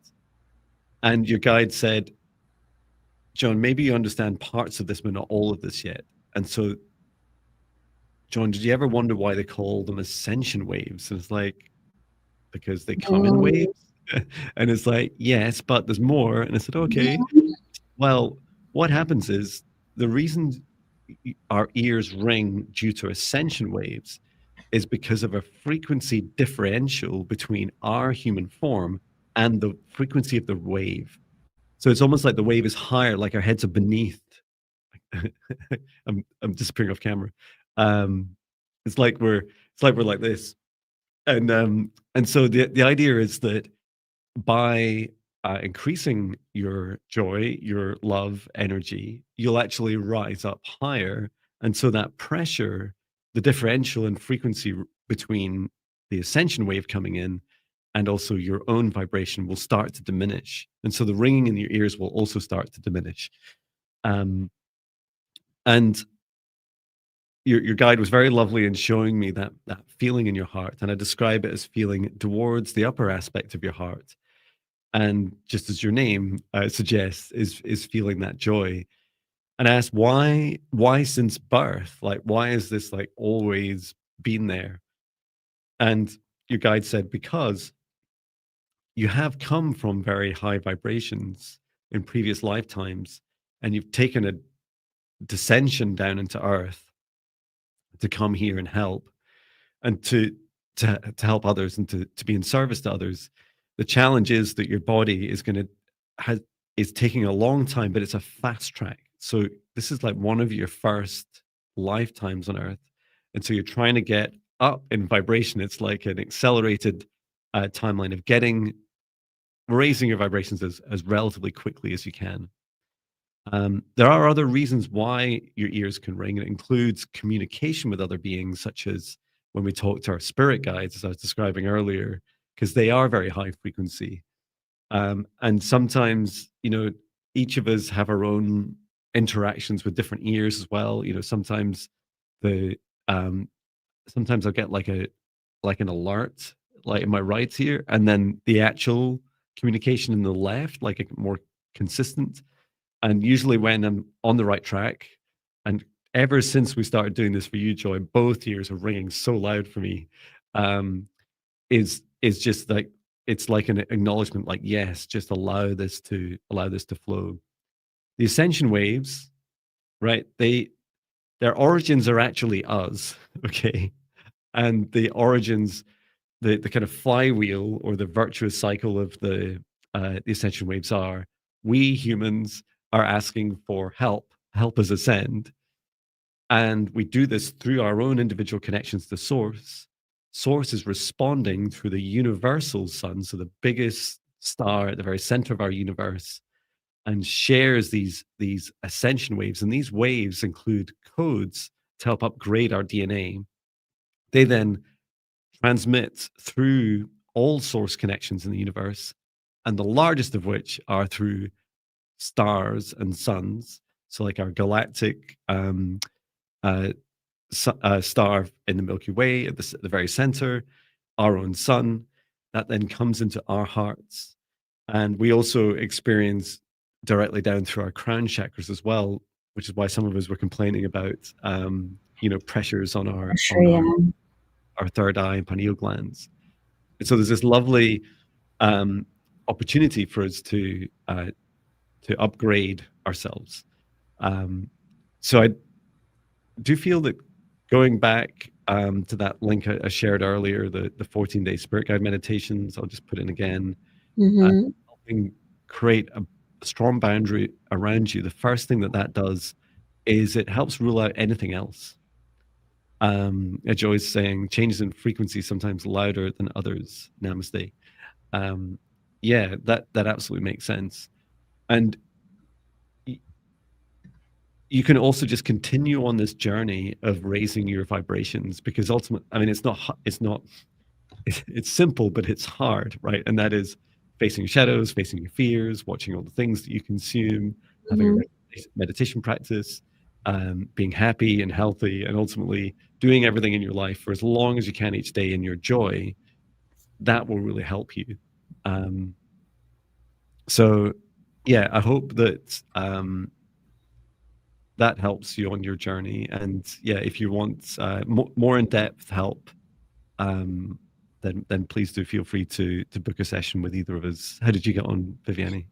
And your guide said, Jon, maybe you understand parts of this, but not all of this yet. And so, Jon, did you ever wonder why they call them ascension waves? And it's like, because they come in waves. And it's like, yes, but there's more. And I said, okay. Well, what happens is the reason our ears ring due to ascension waves is because of a frequency differential between our human form and the frequency of the wave. So it's almost like the wave is higher, like our heads are beneath. I'm disappearing off camera. It's like we're like this, and so the idea is that by increasing your joy, your love energy, you'll actually rise up higher. And so that pressure, the differential in frequency between the ascension wave coming in and also your own vibration will start to diminish. And so the ringing in your ears will also start to diminish. And your guide was very lovely in showing me that feeling in your heart. And I describe it as feeling towards the upper aspect of your heart. And just as your name suggests, is feeling that joy. And I asked, why since birth? Like, why is this always been there? And your guide said, because you have come from very high vibrations in previous lifetimes, and you've taken a descension down into earth to come here and help, and to help others, and to be in service to others. The challenge is that your body is taking a long time, but it's a fast track. So this is like one of your first lifetimes on earth. And so you're trying to get up in vibration. It's like an accelerated timeline of raising your vibrations as relatively quickly as you can. There are other reasons why your ears can ring. It includes communication with other beings, such as when we talk to our spirit guides, as I was describing earlier, because they are very high frequency. And sometimes, each of us have our own interactions with different ears as well. Sometimes the sometimes I'll get like an alert, like in my right ear, and then the actual communication in the left, like a more consistent. And usually when I'm on the right track, and ever since we started doing this for you, Joy, both ears are ringing so loud for me. Is just like it's like an acknowledgement, like, yes, just allow this to flow. The ascension waves, right? Their origins are actually us, okay? And the origins, the kind of flywheel or the virtuous cycle of the ascension waves are, we humans are asking for help us ascend. And we do this through our own individual connections to source. Source is responding through the universal sun, so the biggest star at the very center of our universe, and shares these ascension waves. And these waves include codes to help upgrade our DNA. They then transmit through all source connections in the universe, and the largest of which are through stars and suns. So, like our galactic uh, star in the Milky Way at the very center, our own sun, that then comes into our hearts. And we also experience directly down through our crown chakras as well, which is why some of us were complaining about, pressures on our Sure, yeah. our third eye and pineal glands. And so there's this lovely opportunity for us to upgrade ourselves. So I do feel that going back to that link I shared earlier, the 14-day spirit guide meditations, I'll just put in again, helping create a strong boundary around you. The first thing that does is it helps rule out anything else. As Joy's saying, changes in frequency sometimes louder than others. Namaste. Yeah, that absolutely makes sense. And you can also just continue on this journey of raising your vibrations, because ultimately, I mean, it's simple, but it's hard, right? And that is facing your shadows, facing your fears, watching all the things that you consume, having a meditation practice, being happy and healthy, and ultimately doing everything in your life for as long as you can each day in your joy. That will really help you. So yeah, I hope that that helps you on your journey. And yeah, if you want more in-depth help, then please do feel free to book a session with either of us. How did you get on, Viviane?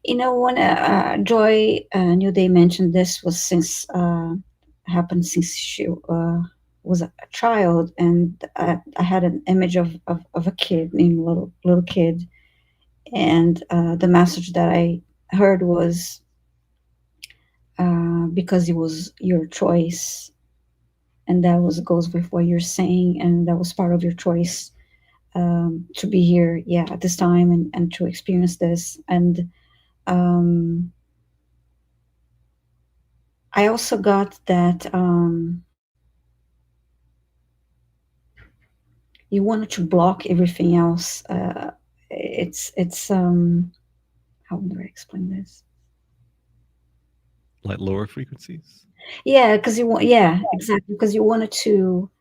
When Joy New Day mentioned this was since happened since she was a child, and I had an image of a kid, named little kid, and the message that I heard was because it was your choice, and that goes with what you're saying, and that was part of your choice to be here, yeah, at this time, and to experience this. And I also got that you wanted to block everything else. It's how do I explain this? Like lower frequencies? Yeah, because yeah, exactly, because you wanted to.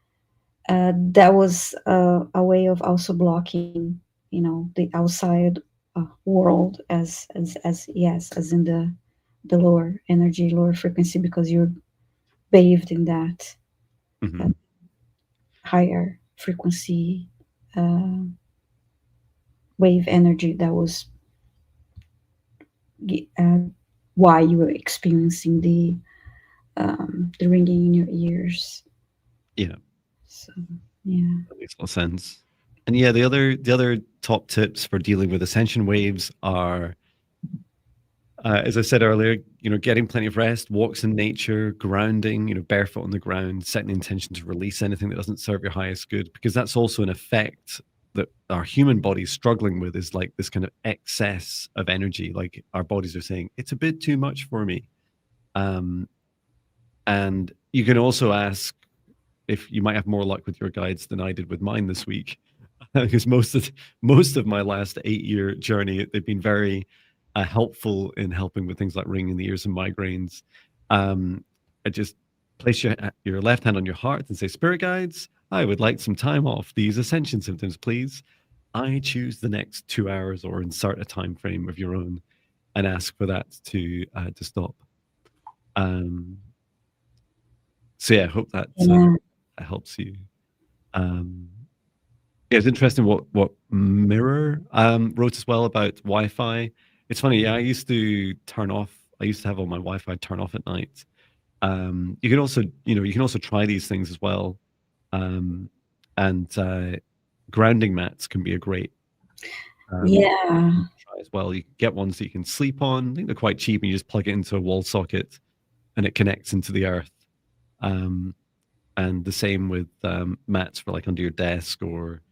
That was a way of also blocking, the outside world, as yes, as in the lower energy, lower frequency, because you're bathed in that higher frequency wave energy that was uh, why you were experiencing the ringing in your ears. Yeah. So yeah, That makes a lot of sense. And yeah, the other top tips for dealing with ascension waves are As I said earlier, getting plenty of rest, walks in nature, grounding, barefoot on the ground, setting the intention to release anything that doesn't serve your highest good, because that's also an effect that our human body's struggling with, is like this kind of excess of energy. Like our bodies are saying, it's a bit too much for me. And you can also ask if you might have more luck with your guides than I did with mine this week, because most of my last 8-year journey, they've been very helpful in helping with things like ringing in the ears and migraines. I just place your left hand on your heart and say, Spirit guides, I would like some time off these ascension symptoms, please. I choose the next 2 hours, or insert a time frame of your own, and ask for that to stop. So yeah, I hope that helps you. Yeah, it's interesting what Mirror wrote as well about Wi-Fi. It's funny, yeah, I used to have all my Wi-Fi turn off at night. You can also try these things as well. And grounding mats can be a great try as well. You can get ones that you can sleep on. I think they're quite cheap, and you just plug it into a wall socket and it connects into the earth. And the same with mats for like under your desk, or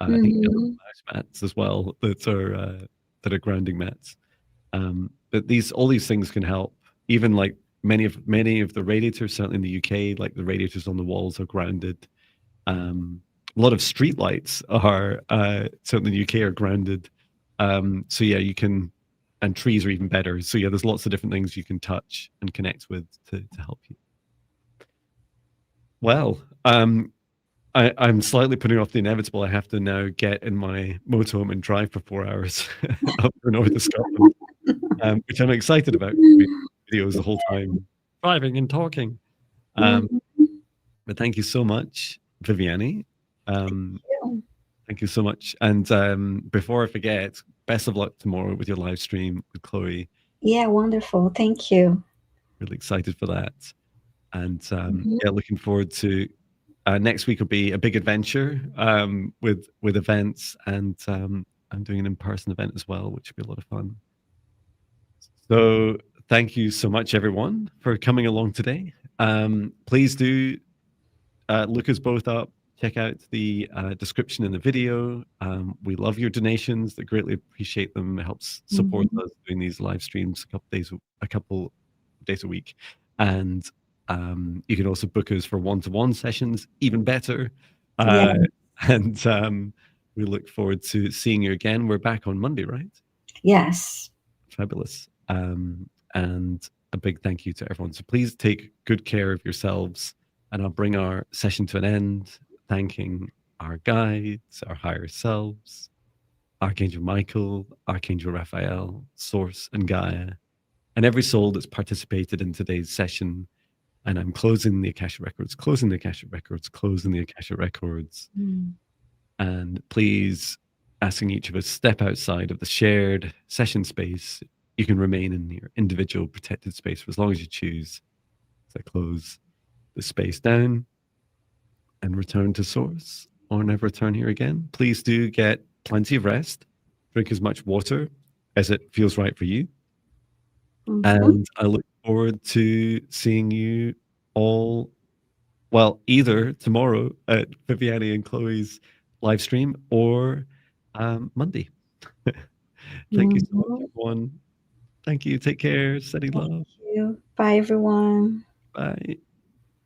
I think mouse mats as well that are grounding mats. But all these things can help. Even like many of the radiators, certainly in the UK, like the radiators on the walls are grounded. A lot of street lights are certainly in the UK are grounded. So yeah, you can, and trees are even better. So yeah, there's lots of different things you can touch and connect with to help you. Well, I'm slightly putting off the inevitable. I have to now get in my motorhome and drive for 4 hours up north of Scotland, which I'm excited about. Videos the whole time, driving and talking. But thank you so much, Viviane. Thank you so much. And before I forget, best of luck tomorrow with your live stream with Chloe. Yeah, wonderful. Thank you. Really excited for that. And yeah, looking forward to next week will be a big adventure with events, and I'm doing an in-person event as well, which will be a lot of fun. So thank you so much, everyone, for coming along today. Please do look us both up. Check out the description in the video. We love your donations. They greatly appreciate them. It helps support us doing these live streams a couple days a week. And you can also book us for one-to-one sessions, even better. And we look forward to seeing you again. We're back on Monday, right? Yes. Fabulous. And a big thank you to everyone. So please take good care of yourselves, and I'll bring our session to an end, thanking our guides, our higher selves, Archangel Michael, Archangel Raphael, Source, and Gaia, and every soul that's participated in today's session. And I'm closing the Akashic Records, closing the Akashic Records, closing the Akashic Records. And please, asking each of us, step outside of the shared session space. You can remain in your individual protected space for as long as you choose. So close the space down and return to Source, or never return here again. Please do get plenty of rest. Drink as much water as it feels right for you. And I look forward to seeing you all, well, either tomorrow at Viviane and Chloe's live stream, or Monday. Thank you so much, everyone. Thank you. Take care. Sending love. Thank you. Bye, everyone. Bye.